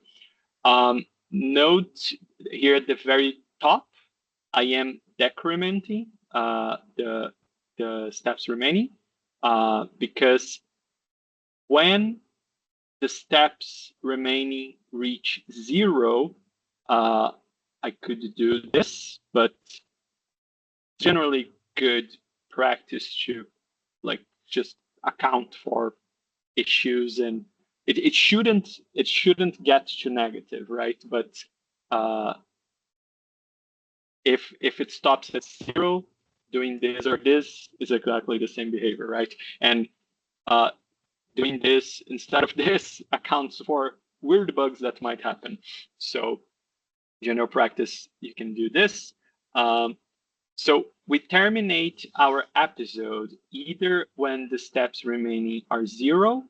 Note here at the very top, I am decrementing the steps remaining because when the steps remaining reach 0, I could do this, but generally good practice to like just account for issues, and it shouldn't get to negative, right? But if it stops at 0, doing this or this is exactly the same behavior, right? And doing this instead of this accounts for weird bugs that might happen. So general practice, you can do this. So we terminate our episode either when the steps remaining are 0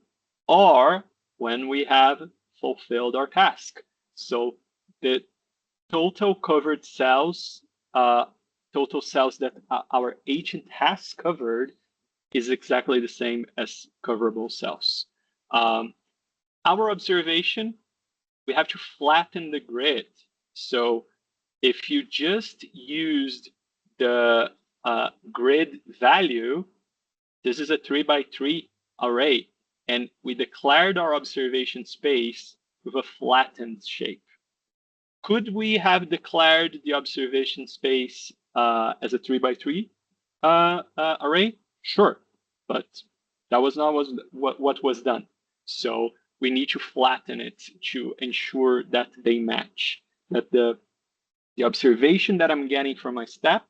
or when we have fulfilled our task. So the total covered cells, total cells that our agent has covered is exactly the same as coverable cells. Our observation, we have to flatten the grid. So if you just used the grid value, this is a 3x3 array, and we declared our observation space with a flattened shape. Could we have declared the observation space as a 3x3 array? Sure, but that was not what was done. So we need to flatten it to ensure that they match, that the observation that I'm getting from my step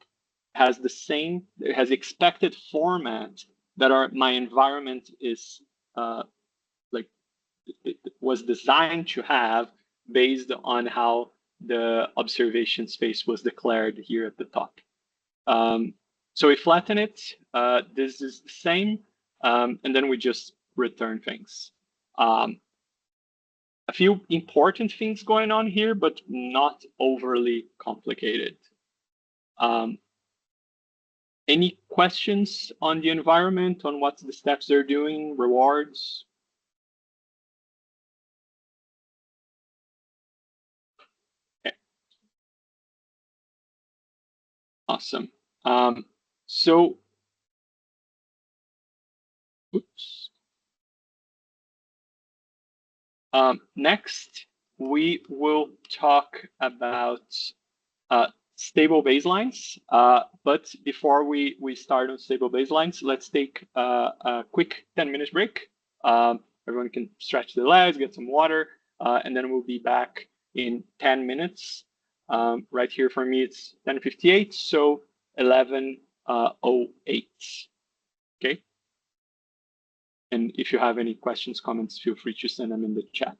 has the same, has expected format that my environment is like it was designed to have based on how the observation space was declared here at the top. So we flatten it. This is the same, and then we just return things. A few important things going on here, but not overly complicated. Any questions on the environment, on what the steps they're doing, rewards? Okay. Awesome. So, oops. Next, we will talk about stable baselines. But before we start on stable baselines, let's take a quick 10-minute break. Everyone can stretch their legs, get some water, and then we'll be back in 10 minutes. Right here for me, it's 10:58, so 11:08. Okay. And if you have any questions, comments, feel free to send them in the chat.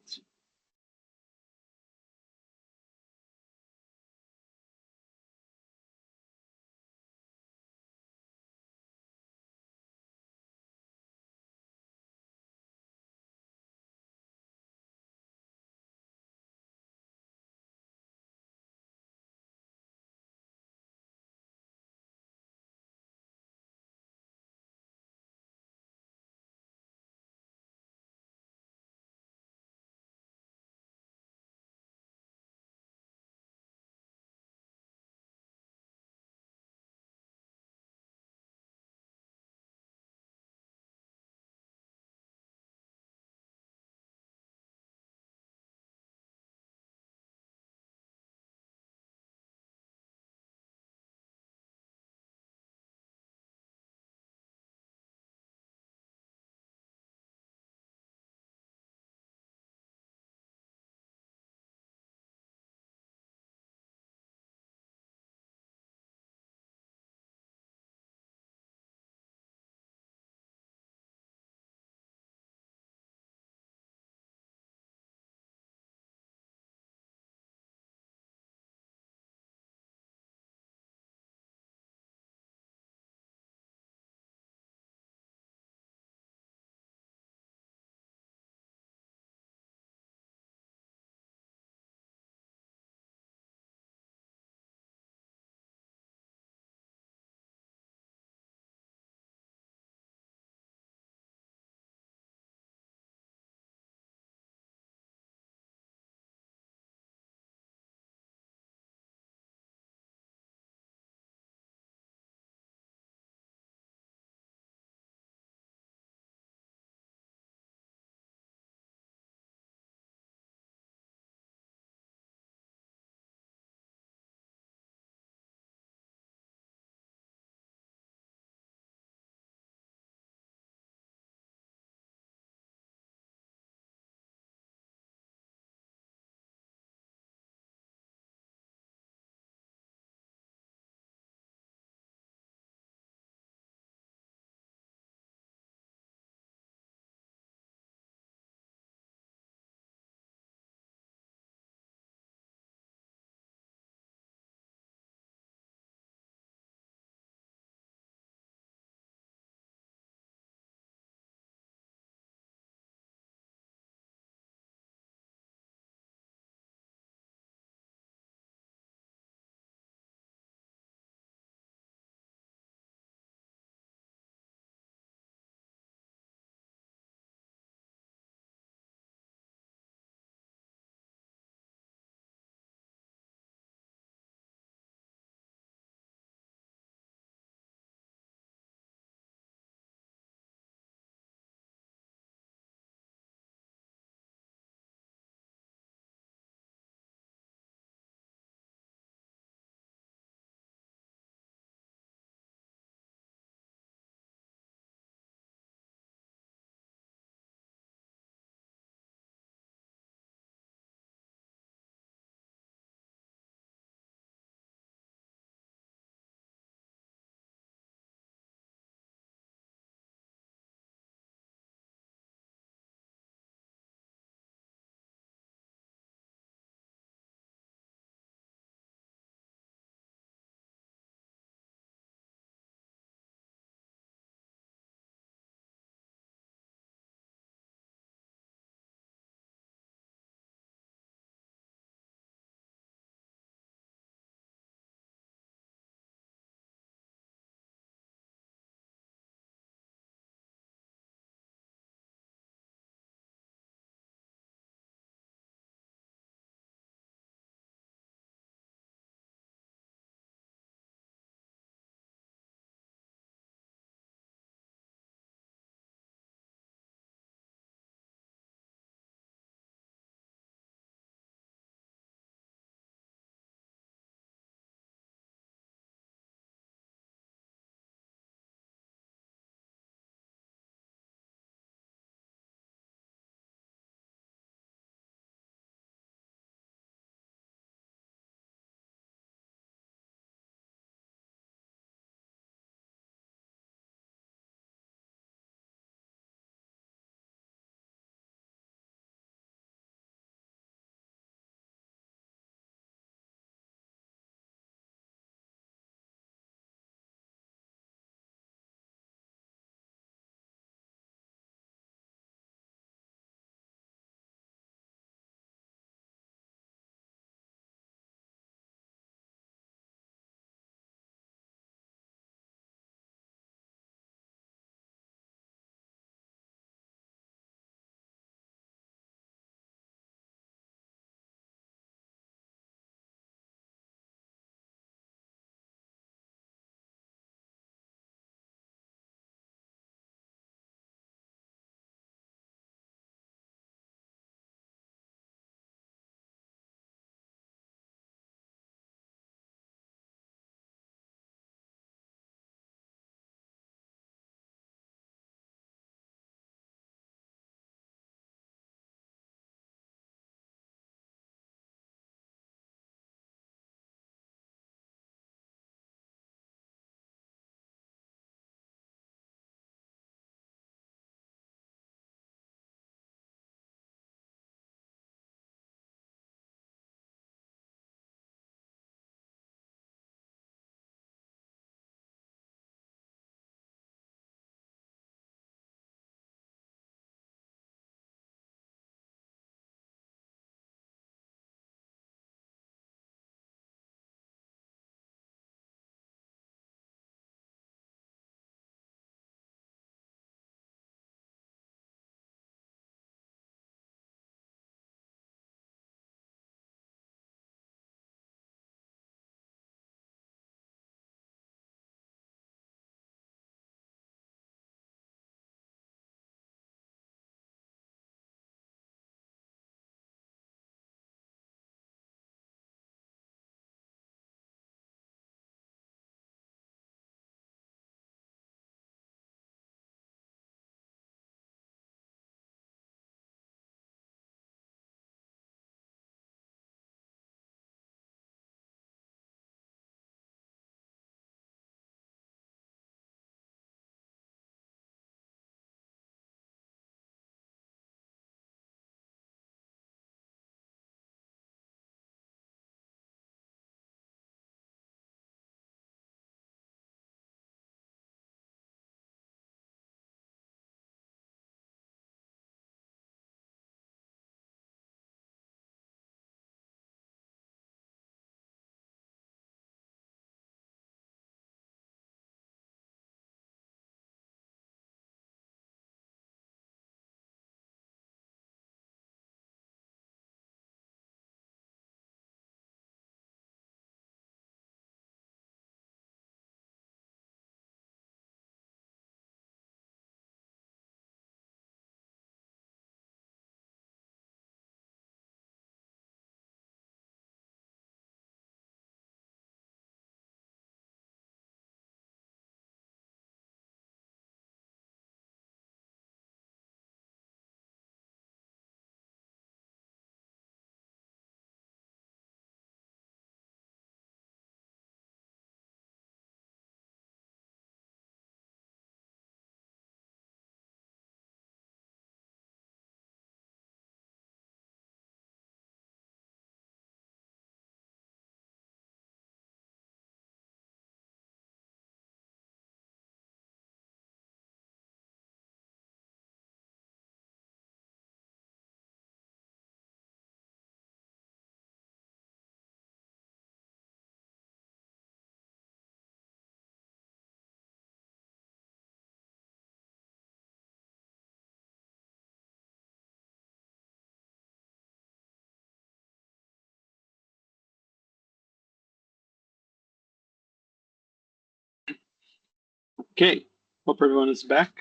Okay, hope everyone is back.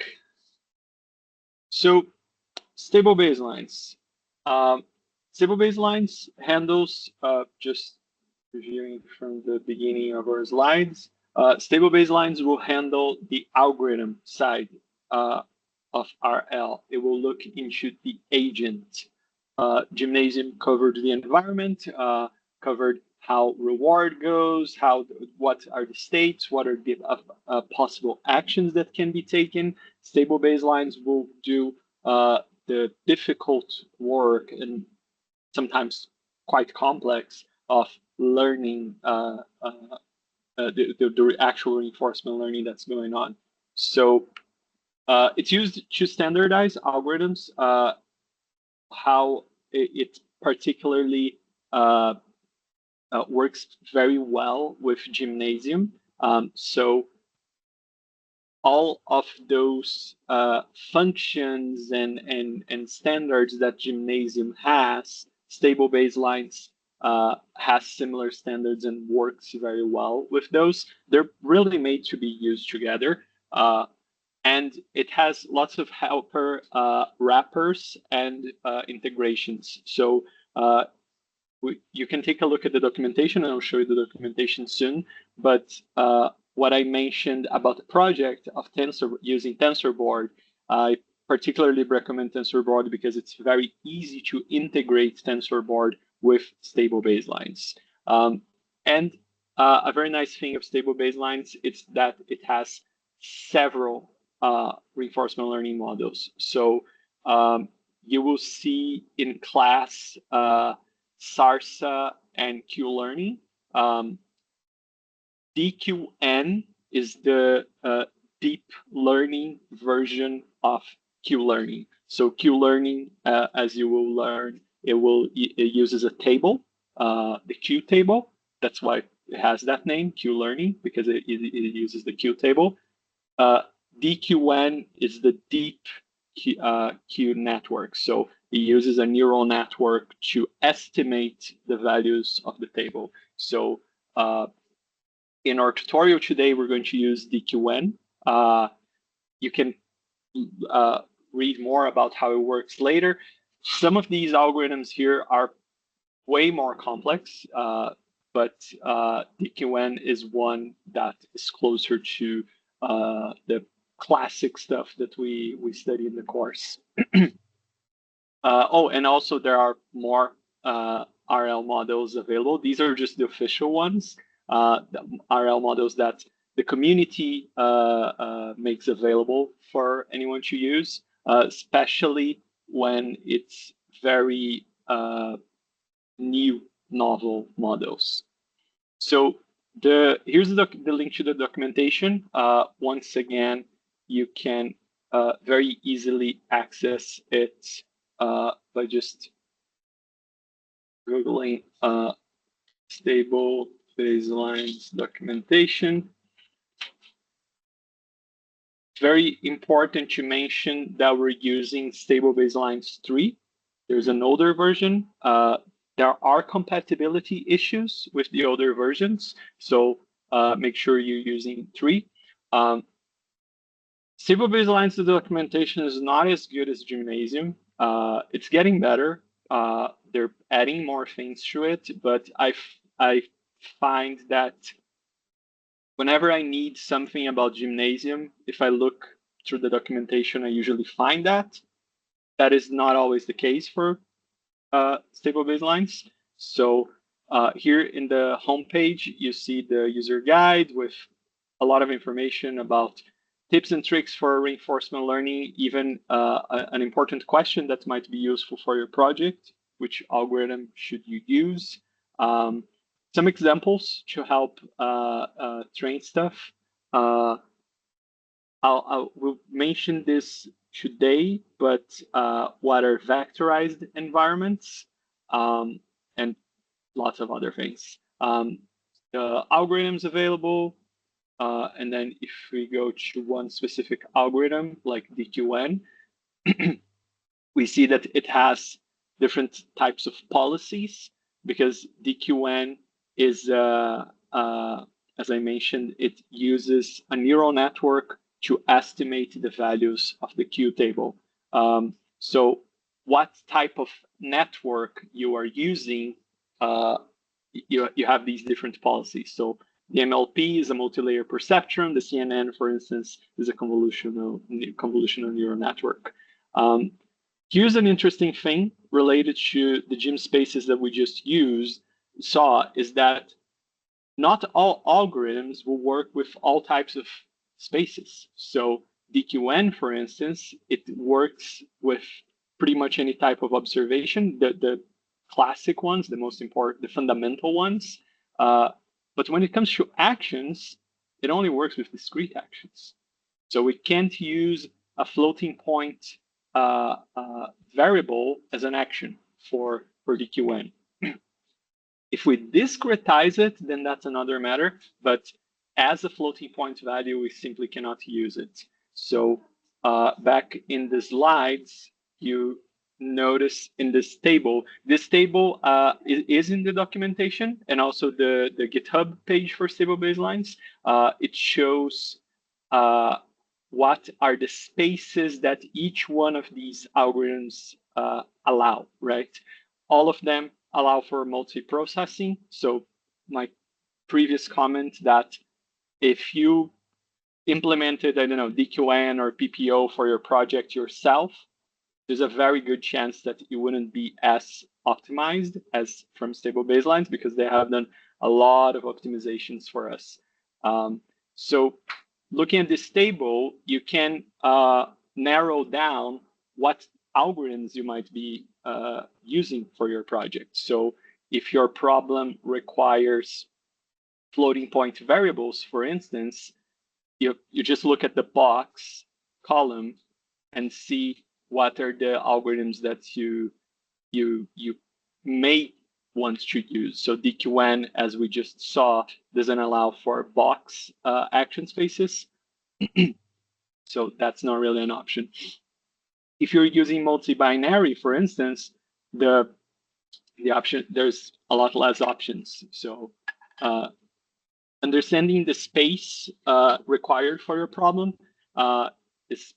So, stable baselines. Stable baselines handles, just reviewing from the beginning of our slides, stable baselines will handle the algorithm side of RL. It will look into the agent. Gymnasium covered the environment, covered how reward goes, what are the states, what are the possible actions that can be taken. Stable baselines will do the difficult work and sometimes quite complex of learning the actual reinforcement learning that's going on. So it's used to standardize algorithms, how it particularly works very well with Gymnasium. So all of those functions and standards that Gymnasium has, stable baselines has similar standards and works very well with those. They're really made to be used together. And it has lots of helper wrappers and integrations. So you can take a look at the documentation, and I'll show you the documentation soon. But what I mentioned about the project of using TensorBoard, I particularly recommend TensorBoard because it's very easy to integrate TensorBoard with stable baselines. And a very nice thing of stable baselines is that it has several reinforcement learning models. So you will see in class SARSA and Q-learning. DQN is the deep learning version of Q-learning. So Q-learning, as you will learn, it uses a table, the Q table. That's why it has that name, Q-learning, because it uses the Q table. DQN is the deep Q network. So it uses a neural network to estimate the values of the table. So in our tutorial today, we're going to use DQN. You can read more about how it works later. Some of these algorithms here are way more complex, but DQN is one that is closer to the classic stuff that we study in the course. Oh, and also there are more RL models available. These are just the official ones, the RL models that the community makes available for anyone to use, especially when it's very new, novel models. So here's the link to the documentation. Once again, you can very easily access it by just Googling stable baselines documentation. It's very important to mention that we're using stable baselines 3. There's an older version. There are compatibility issues with the older versions, so make sure you're using 3. Stable baselines, the documentation is not as good as Gymnasium. It's getting better. They're adding more things to it, but I find that whenever I need something about Gymnasium, if I look through the documentation, I usually find that. That is not always the case for stable baselines. So here in the homepage, you see the user guide with a lot of information about tips and tricks for reinforcement learning, even an important question that might be useful for your project. Which algorithm should you use? Some examples to help train stuff. I will mention this today, but what are vectorized environments and lots of other things. The algorithms available, and then if we go to one specific algorithm like DQN, we see that it has different types of policies because DQN is, as I mentioned, it uses a neural network to estimate the values of the Q table. So what type of network you are using, you have these different policies. So the MLP is a multi-layer perceptron. The CNN, for instance, is a convolutional neural network. Here's an interesting thing related to the gym spaces that we just saw is that not all algorithms will work with all types of spaces. So DQN, for instance, it works with pretty much any type of observation, the classic ones, the most important, the fundamental ones. But when it comes to actions, it only works with discrete actions. So we can't use a floating point variable as an action for DQN. If we discretize it, then that's another matter. But as a floating point value, we simply cannot use it. So back in the slides, you notice in this table is in the documentation and also the GitHub page for stable baselines. It shows what are the spaces that each one of these algorithms allow, right? All of them allow for multi-processing. So my previous comment that if you implemented, I don't know, DQN or PPO for your project yourself, there's a very good chance that it wouldn't be as optimized as from stable baselines because they have done a lot of optimizations for us. So looking at this table, you can narrow down what algorithms you might be using for your project. So if your problem requires floating point variables, for instance, you just look at the box column and see what are the algorithms that you may want to use. So DQN, as we just saw, doesn't allow for box action spaces. So that's not really an option. If you're using multi-binary, for instance, the option, there's a lot less options. So understanding the space required for your problem is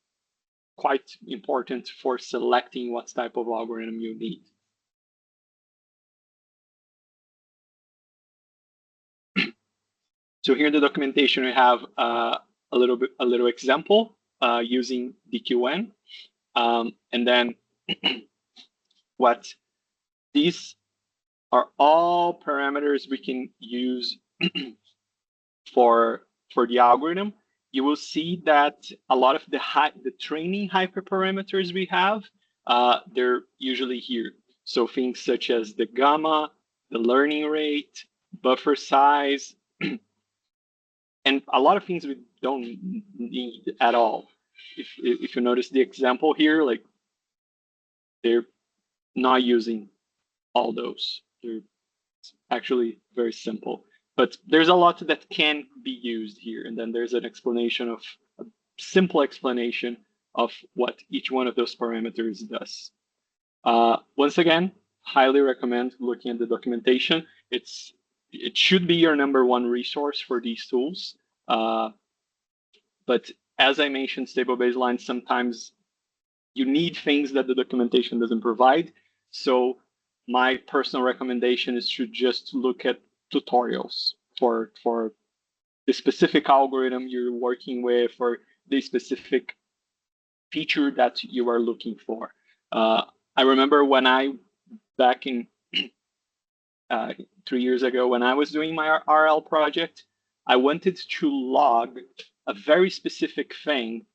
quite important for selecting what type of algorithm you need. So here in the documentation, we have a little example using DQN. And then what these are all parameters we can use for the algorithm. You will see that a lot of the training hyperparameters we have, they're usually here. So things such as the gamma, the learning rate, buffer size, and a lot of things we don't need at all. If you notice the example here, like they're not using all those. They're actually very simple. But there's a lot that can be used here. And then there's an explanation of a simple explanation of what each one of those parameters does. Once again, highly recommend looking at the documentation. It should be your #1 resource for these tools. But as I mentioned, stable baselines, sometimes you need things that the documentation doesn't provide. So my personal recommendation is to just look at tutorials for the specific algorithm you're working with or the specific feature that you are looking for. I remember when back in 3 years ago, when I was doing my RL project, I wanted to log a very specific thing,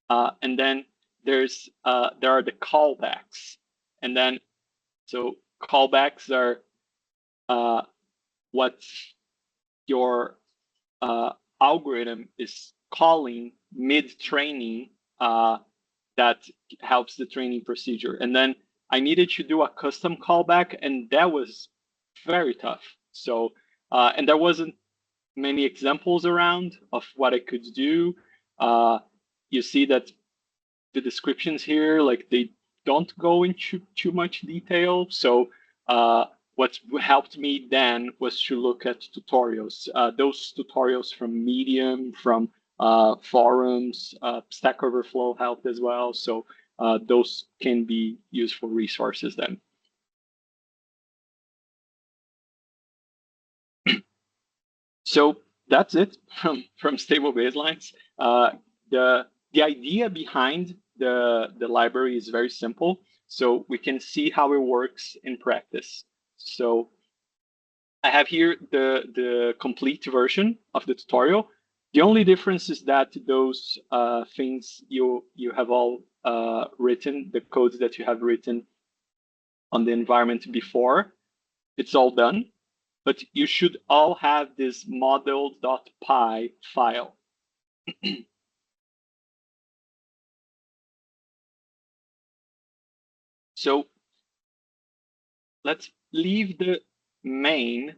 and then there are the callbacks, and then so callbacks are what your algorithm is calling mid-training that helps the training procedure. And then I needed to do a custom callback, and that was very tough. So, and there wasn't many examples around of what I could do. You see that the descriptions here, like they don't go into too much detail. So what helped me then was to look at tutorials. Those tutorials from Medium, from forums, Stack Overflow helped as well. So those can be useful resources then. So that's it from stable baselines. The idea behind the library is very simple. So we can see how it works in practice. So I have here the complete version of the tutorial. The only difference is that those things you have all written, the codes that you have written on the environment before, it's all done. But you should all have this model.py file. So let's leave the main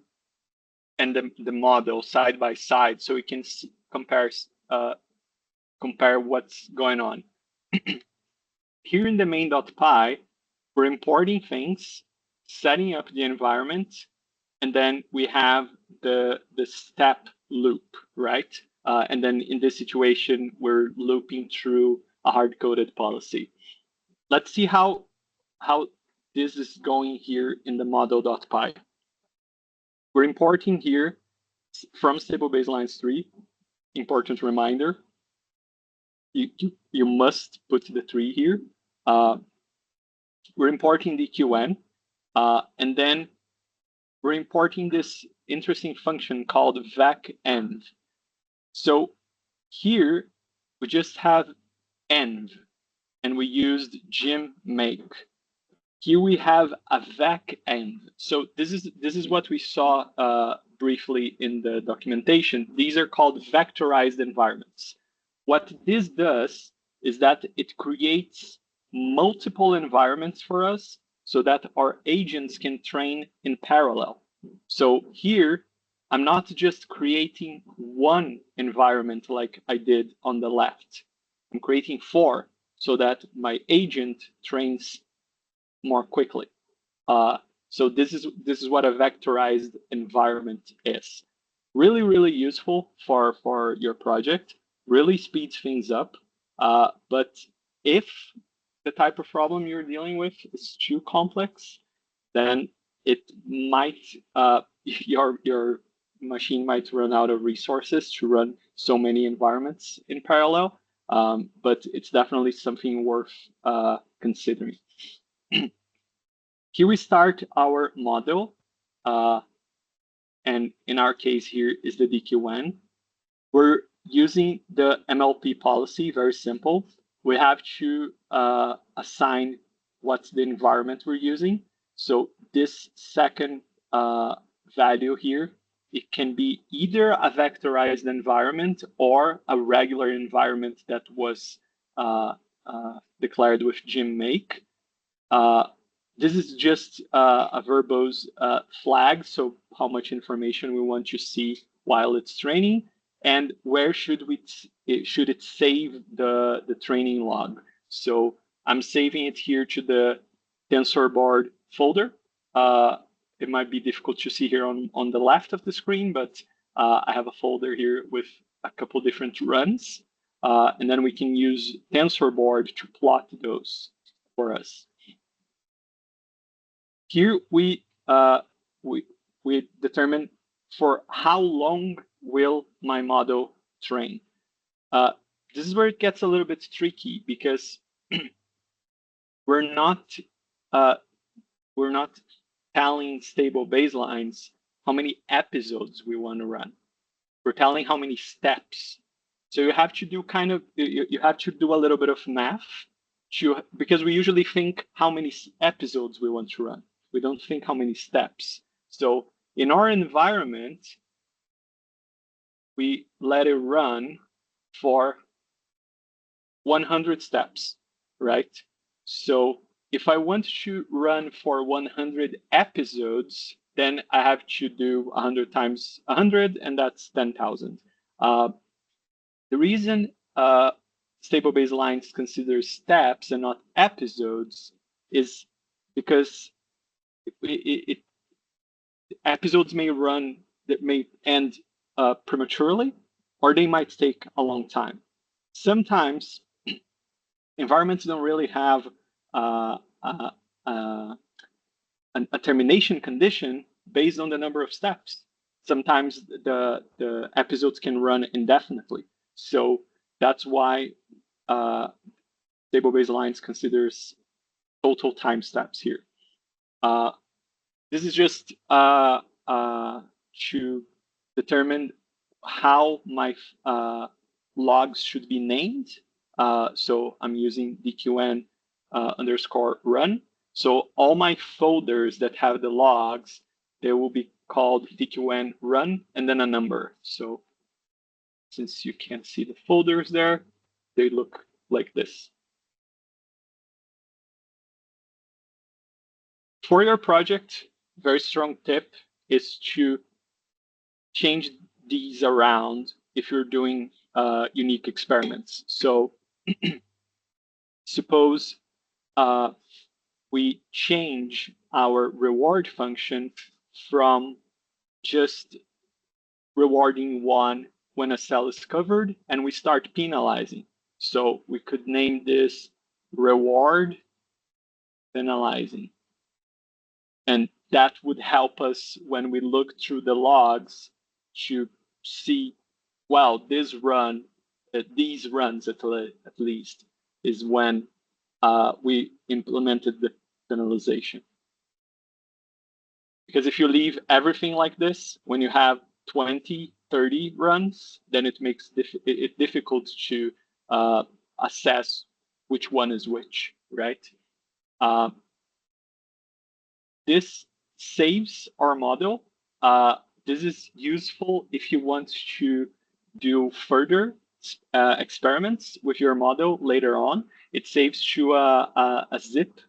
and the model side by side so we can compare what's going on. Here in the main.py, we're importing things, setting up the environment, and then we have the step loop, right? And then in this situation, we're looping through a hard-coded policy. Let's see how this is going here in the model.py. We're importing here from stable baselines 3. Important reminder, you must put the 3 here. We're importing the QN, and then we're importing this interesting function called vac_env. So here we just have env, and we used gym make. Here we have a vac_env. So this is what we saw briefly in the documentation. These are called vectorized environments. What this does is that it creates multiple environments for us so that our agents can train in parallel. So here, I'm not just creating one environment like I did on the left. I'm creating 4 so that my agent trains more quickly. So this is what a vectorized environment is. Really, really useful for your project. Really speeds things up. But if the type of problem you're dealing with is too complex, then it might your machine might run out of resources to run so many environments in parallel. But it's definitely something worth considering. Here we start our model, and in our case here is the DQN. We're using the MLP policy, very simple. We have to assign what's the environment we're using. So this second value here, it can be either a vectorized environment or a regular environment that was declared with gym make. This is just a verbose flag, so how much information we want to see while it's training, and where should it save the training log. So I'm saving it here to the TensorBoard folder. It might be difficult to see here on the left of the screen, but I have a folder here with a couple different runs, and then we can use TensorBoard to plot those for us. Here we determine for how long will my model train. This is where it gets a little bit tricky because we're not telling stable baselines how many episodes we want to run. We're telling how many steps. So you have to do you have to do a little bit of math because we usually think how many episodes we want to run. We don't think how many steps. So in our environment, we let it run for 100 steps, right? So if I want to run for 100 episodes, then I have to do 100 times 100, and that's 10,000. The reason stable baselines consider steps and not episodes is because episodes may end prematurely, or they might take a long time. Sometimes environments don't really have uh, uh, uh, a termination condition based on the number of steps. Sometimes the episodes can run indefinitely. So that's why table-based lines considers total time steps here. This is just to determine how my logs should be named. So I'm using dqn underscore run. So all my folders that have the logs, they will be called dqn run and then a number. So since you can't see the folders there, they look like this. For your project, very strong tip is to change these around if you're doing unique experiments. So suppose we change our reward function from just rewarding one when a cell is covered and we start penalizing. So we could name this reward penalizing. And that would help us when we look through the logs to see, well, this run, these runs at least, is when we implemented the penalization. Because if you leave everything like this, when you have 20, 30 runs, then it makes it difficult to assess which one is which, right? This saves our model. This is useful if you want to do further experiments with your model later on. It saves to a zip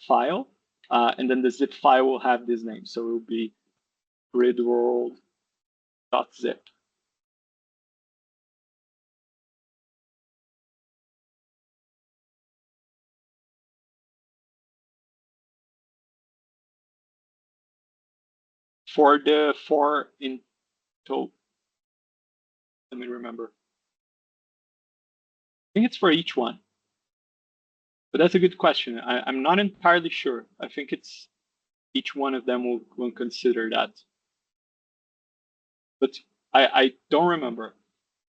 file, and then the zip file will have this name. So it will be gridworld.zip. For the for in total, let me remember. I think it's for each one. But that's a good question. I'm not entirely sure. I think it's each one of them will consider that. But I don't remember.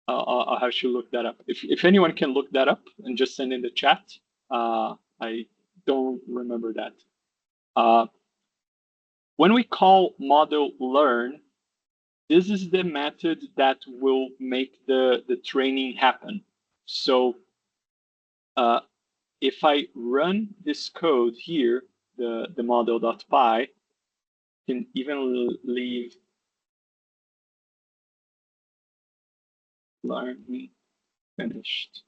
I'll have to look that up. If anyone can look that up and just send in the chat, I don't remember that. When we call model learn, this is the method that will make the training happen. So if I run this code here, the model.py, can even leave learn finished.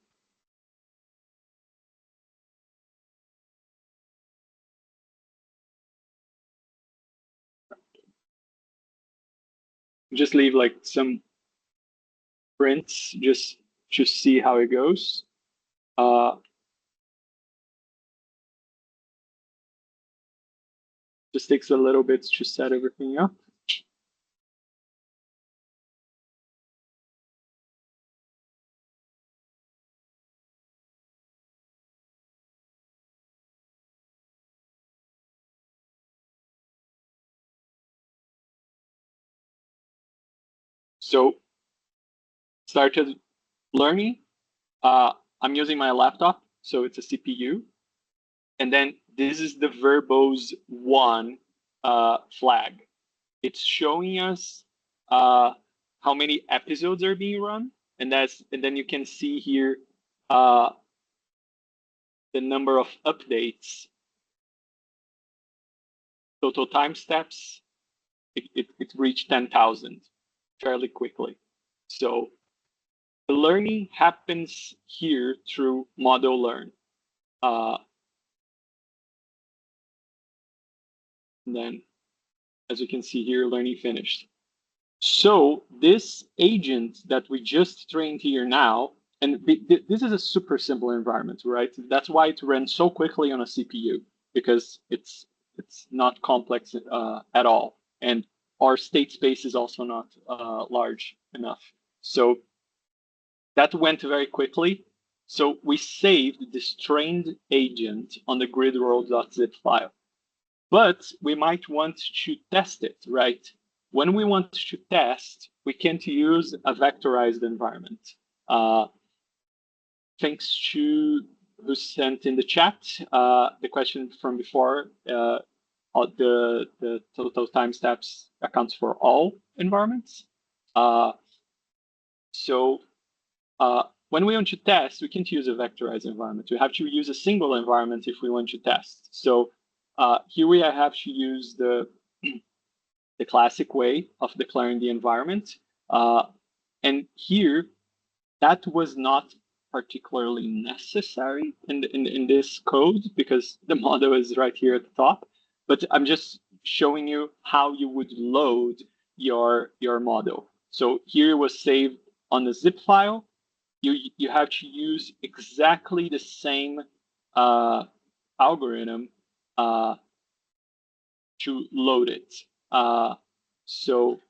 Just leave like some prints just to see how it goes. Just takes a little bit to set everything up. So started learning. I'm using my laptop, so it's a CPU. And then this is the verbose one flag. It's showing us how many episodes are being run, and then you can see here the number of updates, total time steps. It reached 10,000 fairly quickly. So the learning happens here through model learn. And then, as you can see here, learning finished. So this agent that we just trained here now, and this is a super simple environment, right? That's why it runs so quickly on a CPU, because it's not complex at all. And our state space is also not large enough. So that went very quickly. So we saved this trained agent on the gridworld.zip file. But we might want to test it, right? When we want to test, we can't use a vectorized environment. Thanks to who sent in the chat the question from before. The total time steps accounts for all environments. So when we want to test, we can't use a vectorized environment. We have to use a single environment if we want to test. So here we have to use the classic way of declaring the environment. And here, that was not particularly necessary in this code because the model is right here at the top. But I'm just showing you how you would load your model. So here it was saved on the zip file. You have to use exactly the same algorithm to load it. So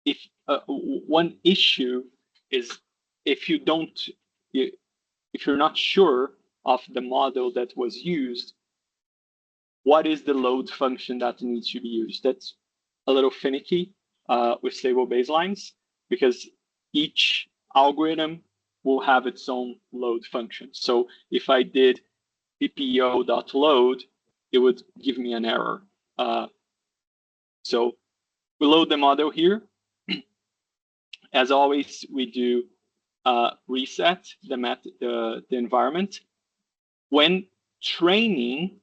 if one issue is if you don't, if you're not sure of the model that was used, what is the load function that needs to be used? That's a little finicky with stable baselines because each algorithm will have its own load function. So if I did ppo.load, it would give me an error. So we load the model here. As always, we do reset the environment. When training,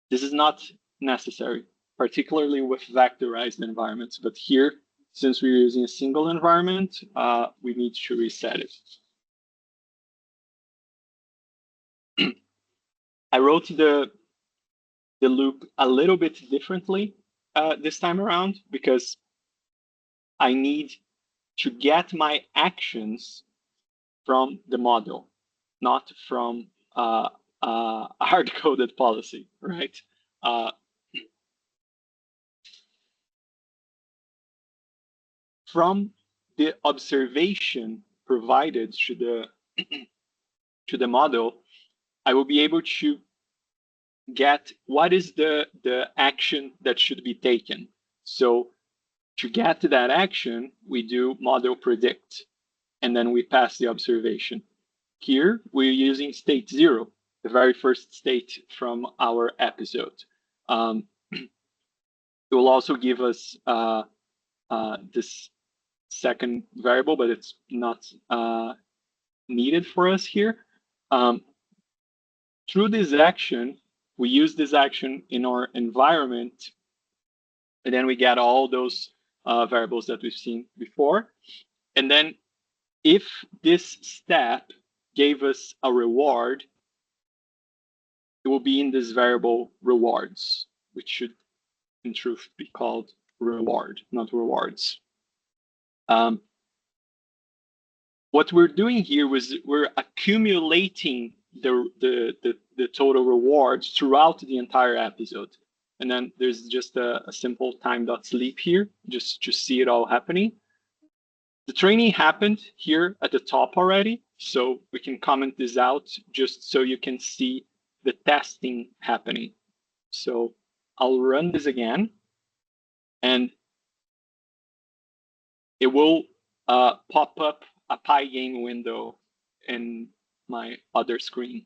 this is not necessary, particularly with vectorized environments. But here, since we're using a single environment, we need to reset it. I wrote the loop a little bit differently this time around because I need to get my actions from the model, not from a hard-coded policy, right? From the observation provided to the model, I will be able to get what is the action that should be taken. So to get to that action, we do model predict, and then we pass the observation. Here, we're using state 0, the very first state from our episode. It will also give us this second variable, but it's not needed for us here. Through this action, we use this action in our environment, and then we get all those variables that we've seen before. And then if this step gave us a reward, it will be in this variable rewards, which should in truth be called reward, not rewards. What we're doing here was we're accumulating the total rewards throughout the entire episode. And then there's just a simple time.sleep here, just to see it all happening. The training happened here at the top already, so we can comment this out just so you can see the testing happening. So I'll run this again, and it will pop up a Pygame window in my other screen.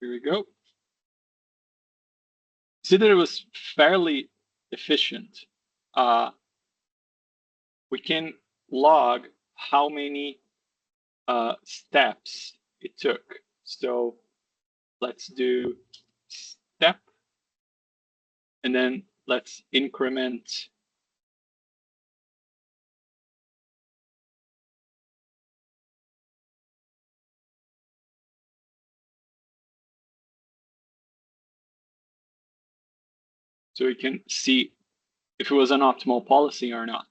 Here we go. See that it was fairly efficient. We can log how many steps it took. So let's do step, and then let's increment so we can see if it was an optimal policy or not.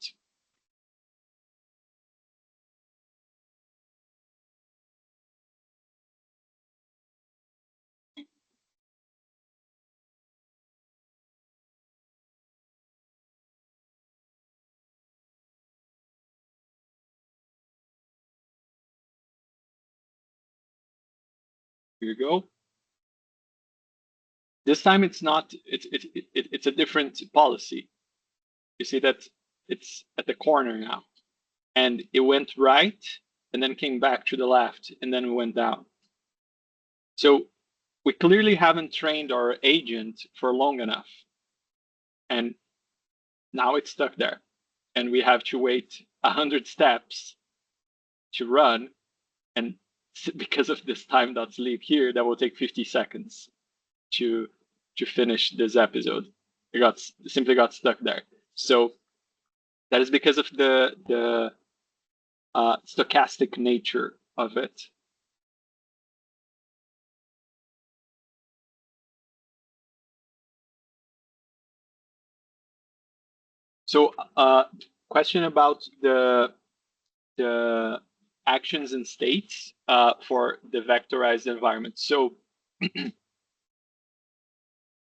Here you go. This time it's not, it's a different policy. You see that it's at the corner now. And it went right and then came back to the left and then it went down. So we clearly haven't trained our agent for long enough. And now it's stuck there. And we have to wait 100 steps to run. And because of this time.sleep here, that will take 50 seconds to finish this episode. It simply got stuck there. So that is because of the stochastic nature of it. So question about the actions and states for the vectorized environment. So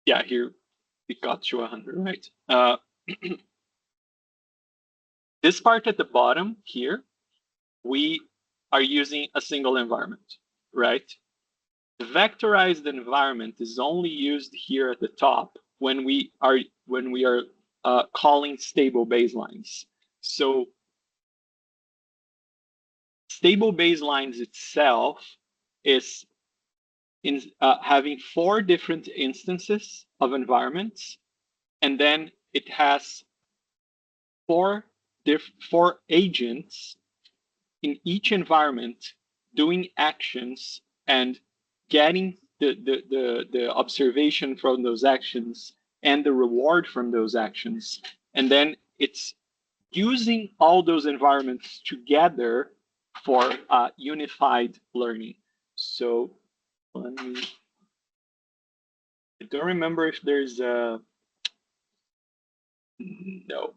yeah, here it got to 100, right? This part at the bottom here, we are using a single environment, right? The vectorized environment is only used here at the top when we are calling stable baselines. So stable baselines itself is in having 4 different instances of environments, and then it has 4 agents in each environment doing actions and getting the observation from those actions and the reward from those actions. And then it's using all those environments together for unified learning. So let me, I don't remember if there's a, no.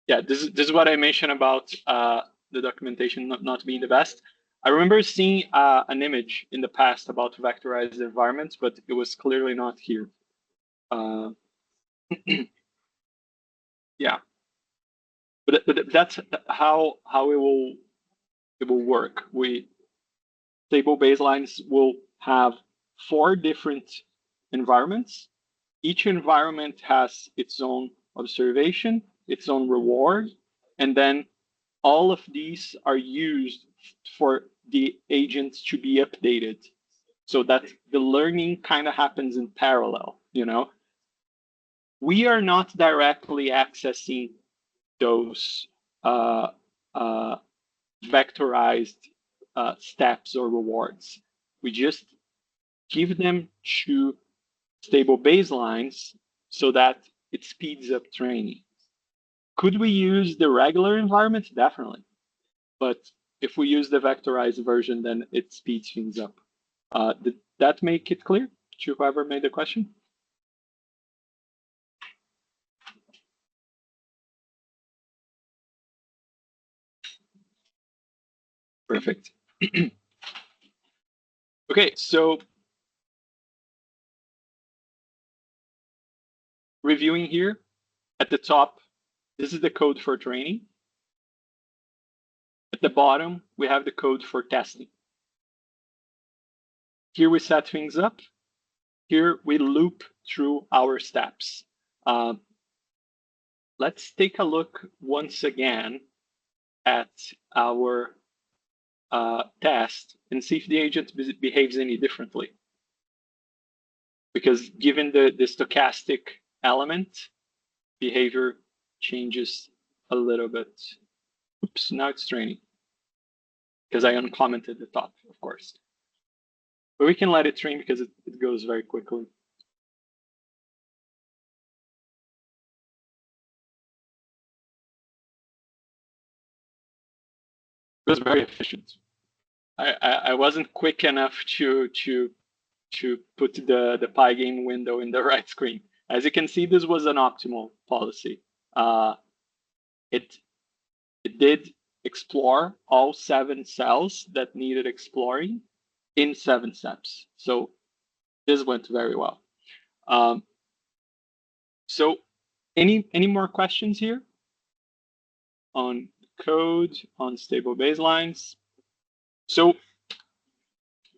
Yeah, this is what I mentioned about the documentation not being the best. I remember seeing an image in the past about vectorized environments, but it was clearly not here. Yeah, but that's how it will work. Stable baselines will have 4 different environments. Each environment has its own observation, its own reward, and then all of these are used for the agents to be updated so that the learning kind of happens in parallel, you know? We are not directly accessing those vectorized steps or rewards. We just give them to stable baselines so that it speeds up training. Could we use the regular environment? Definitely. But if we use the vectorized version, then it speeds things up. Did that make it clear to whoever made the question? Perfect. Okay, so reviewing here at the top, this is the code for training. At the bottom, we have the code for testing. Here we set things up. Here we loop through our steps. Let's take a look once again at our test and see if the agent behaves any differently. Because given the stochastic element, behavior changes a little bit. Oops, now it's training. Because I uncommented the top, of course. But we can let it train because it goes very quickly. It was very efficient. I wasn't quick enough to put the Pygame window in the right screen. As you can see, this was an optimal policy. it did explore all 7 cells that needed exploring in 7 steps. So this went very well. So any more questions here on code, on stable baselines? So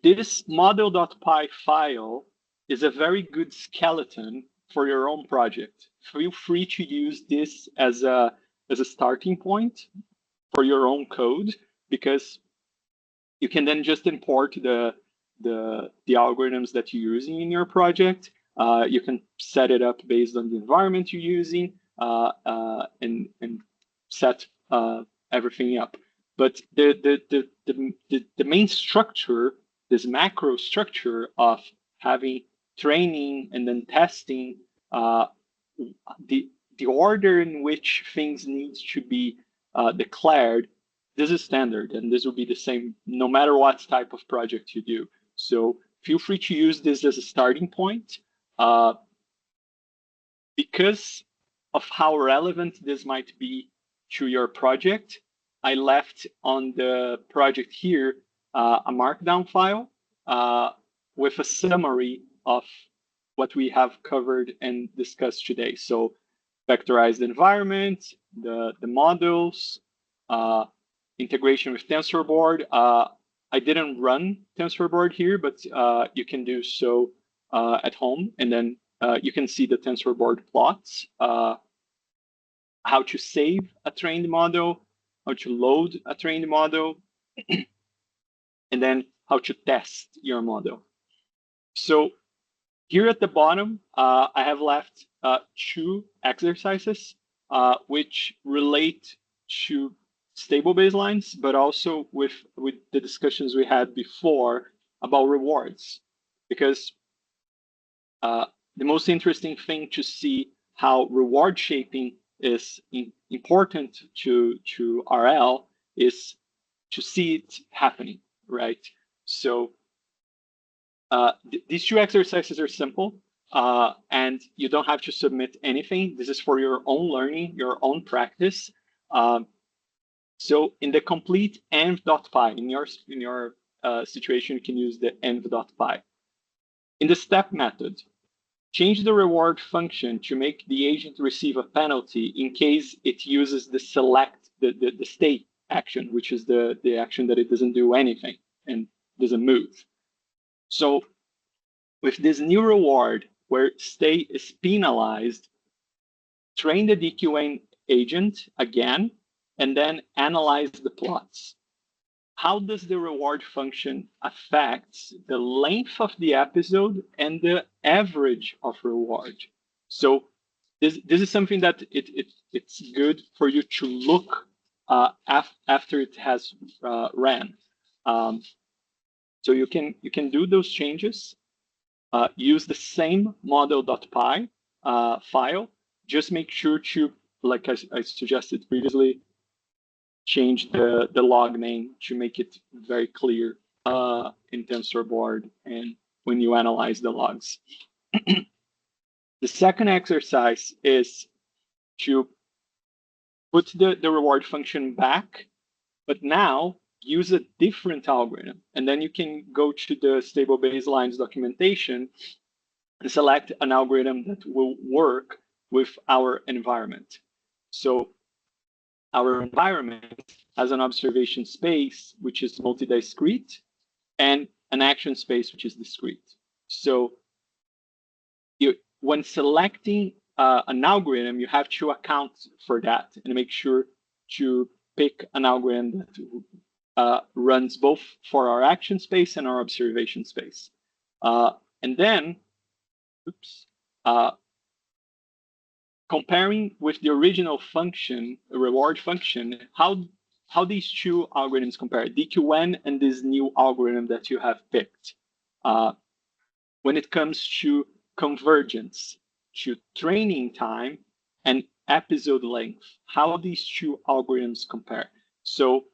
this model.py file is a very good skeleton for your own project. Feel free to use this as a starting point for your own code, because you can then just import the algorithms that you're using in your project. You can set it up based on the environment you're using, and set everything up. But the main structure, this macro structure of having training and then testing, the order in which things need to be declared, this is standard, and this will be the same no matter what type of project you do. So feel free to use this as a starting point. Because of how relevant this might be to your project, I left on the project here a markdown file with a summary of what we have covered and discussed today. So vectorized environment, the models, integration with TensorBoard. I didn't run TensorBoard here, but you can do so at home, and then you can see the TensorBoard plots, how to save a trained model, how to load a trained model, and then how to test your model. So here at the bottom, I have left 2 exercises which relate to stable baselines, but also with the discussions we had before about rewards, because the most interesting thing to see how reward shaping is important to RL is to see it happening, right? So these 2 exercises are simple, and you don't have to submit anything. This is for your own learning, your own practice. So in the complete env.py, in your situation, you can use the env.py. In the step method, change the reward function to make the agent receive a penalty in case it uses the select, the state action, which is the action that it doesn't do anything and doesn't move. So with this new reward where state is penalized, train the DQN agent again, and then analyze the plots. How does the reward function affect the length of the episode and the average of reward? So this is something that it's good for you to look after it has ran. So you can do those changes. Use the same model.py file. Just make sure to, like I suggested previously, change the log name to make it very clear in TensorBoard and when you analyze the logs. The second exercise is to put the reward function back, but now use a different algorithm. And then you can go to the stable baselines documentation and select an algorithm that will work with our environment. So our environment has an observation space, which is multi-discrete, and an action space, which is discrete. So when selecting an algorithm, you have to account for that and make sure to pick an algorithm that runs both for our action space and our observation space. And then, comparing with the original function, the reward function, how these 2 algorithms compare, DQN and this new algorithm that you have picked. When it comes to convergence, to training time, and episode length, how these 2 algorithms compare. So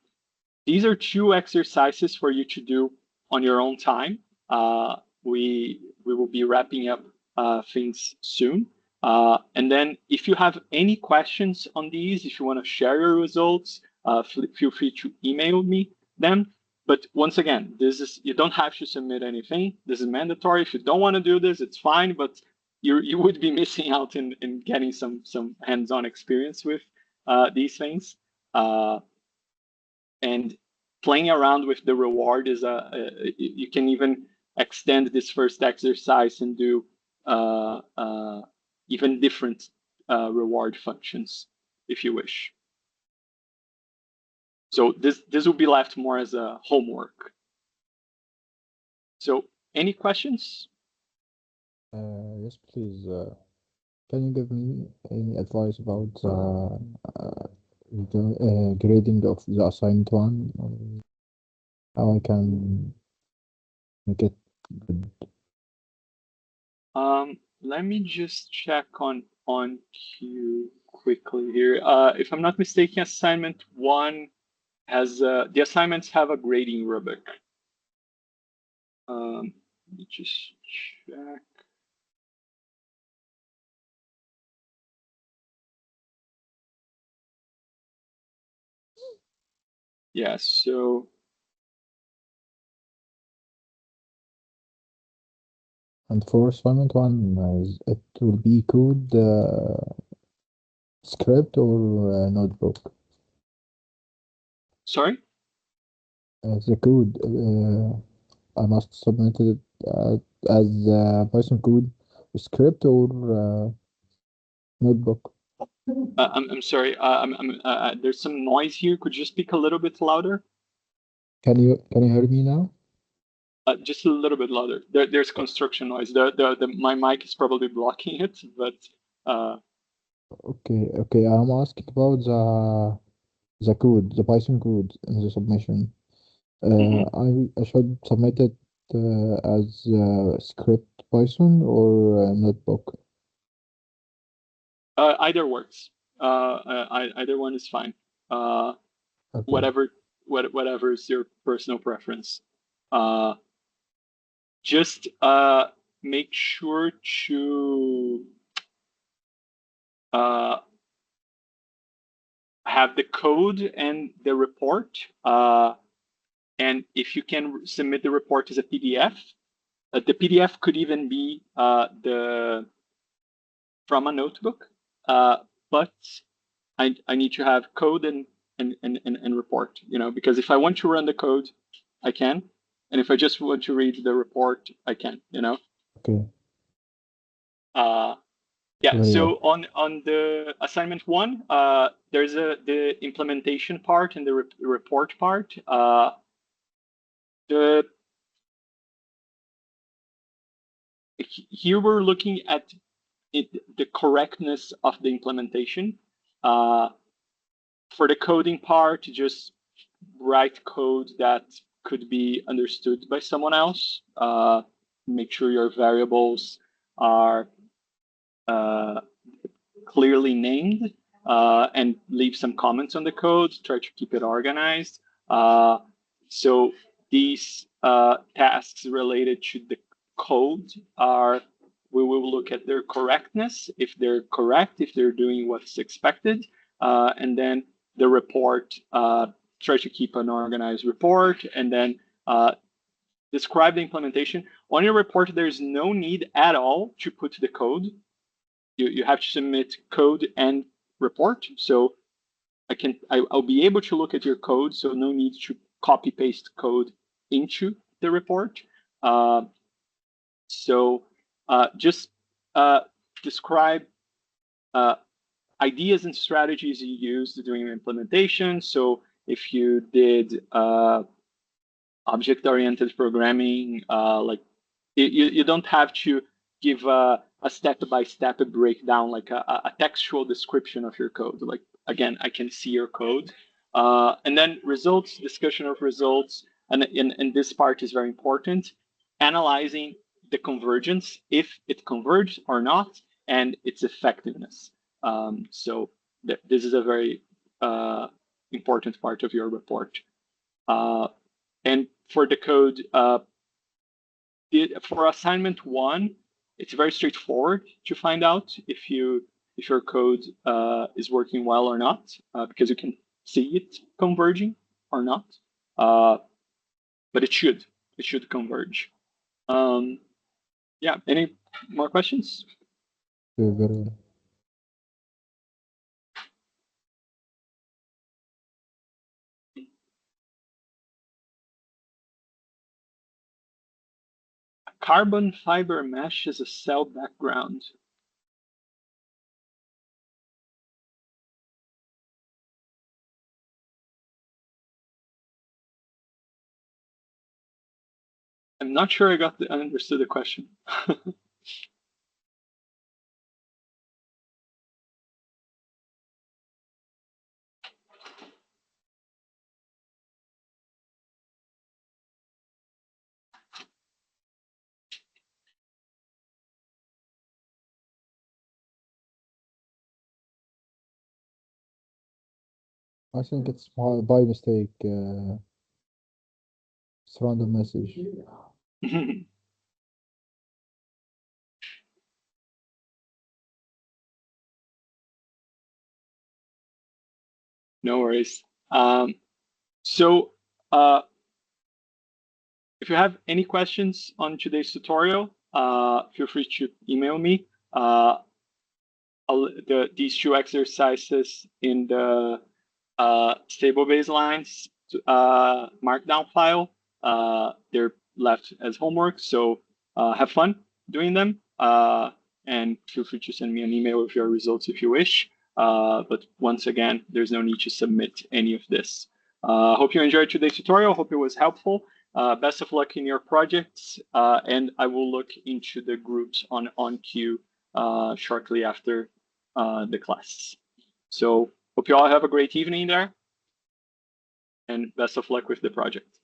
these are 2 exercises for you to do on your own time. We will be wrapping up things soon. And then if you have any questions on these, if you want to share your results, feel free to email me them. But once again, you don't have to submit anything. This is mandatory. If you don't want to do this, it's fine, but you would be missing out in getting some hands-on experience with these things. And playing around with the reward is you can even extend this first exercise and do even different reward functions if you wish. So this will be left more as a homework. So any questions? Yes, please. Can you give me any advice about the grading of the assigned one? Or how I can make it good? Let me just check on Q quickly here. If I'm not mistaken, assignment 1 has the assignments have a grading rubric. Let me just check. Yeah, so And for assignment one, it will be code, script or notebook. sorry. The code, I must submit it as Python code, script or notebook. I'm sorry. There's some noise here. Could you speak a little bit louder? Can you hear me now? Just a little bit louder. There's construction noise. My mic is probably blocking it, but Okay. I'm asking about the code, the Python code in the submission. mhm. I should submit it as script Python or notebook. Either works. Either one is fine. Okay. Whatever is your personal preference. Uh, just make sure to have the code and the report. And if you can submit the report as a PDF, the PDF could even be from a notebook, but I need to have code and report, because if I want to run the code, I can. And if I just want to read the report, I can, Okay. Yeah, Very so well. on the assignment 1, there's the implementation part and the report part. The Here we're looking at the correctness of the implementation. For the coding part, just write code that could be understood by someone else. Make sure your variables are clearly named, and leave some comments on the code. Try to keep it organized. So these tasks related to the code we will look at their correctness, if they're correct, if they're doing what's expected, and then the report, try to keep an organized report, and then describe the implementation. On your report, there's no need at all to put the code. You have to submit code and report. So I'll be able to look at your code, so no need to copy paste code into the report. Just describe ideas and strategies you used during your implementation. So if you did object-oriented programming, like you don't have to give a step-by-step breakdown, like a textual description of your code. Like, again, I can see your code. And then results, discussion of results. And this part is very important. Analyzing the convergence, if it converged or not, and its effectiveness. So this is a very important part of your report. And for the code, for assignment 1, it's very straightforward to find out if your code is working well or not, because you can see it converging or not. But it should converge. Yeah. Any more questions? Very Carbon fiber mesh is a cell background. I'm not sure I understood the question. I think it's by mistake. It's random message. No worries. So if you have any questions on today's tutorial, feel free to email me. These two exercises in the stable baselines markdown file, they're left as homework. So have fun doing them, and feel free to send me an email with your results if you wish. But once again, there's no need to submit any of this. Hope you enjoyed today's tutorial. Hope it was helpful. Best of luck in your projects, and I will look into the groups on OnQ shortly after the class. So hope you all have a great evening there, and best of luck with the project.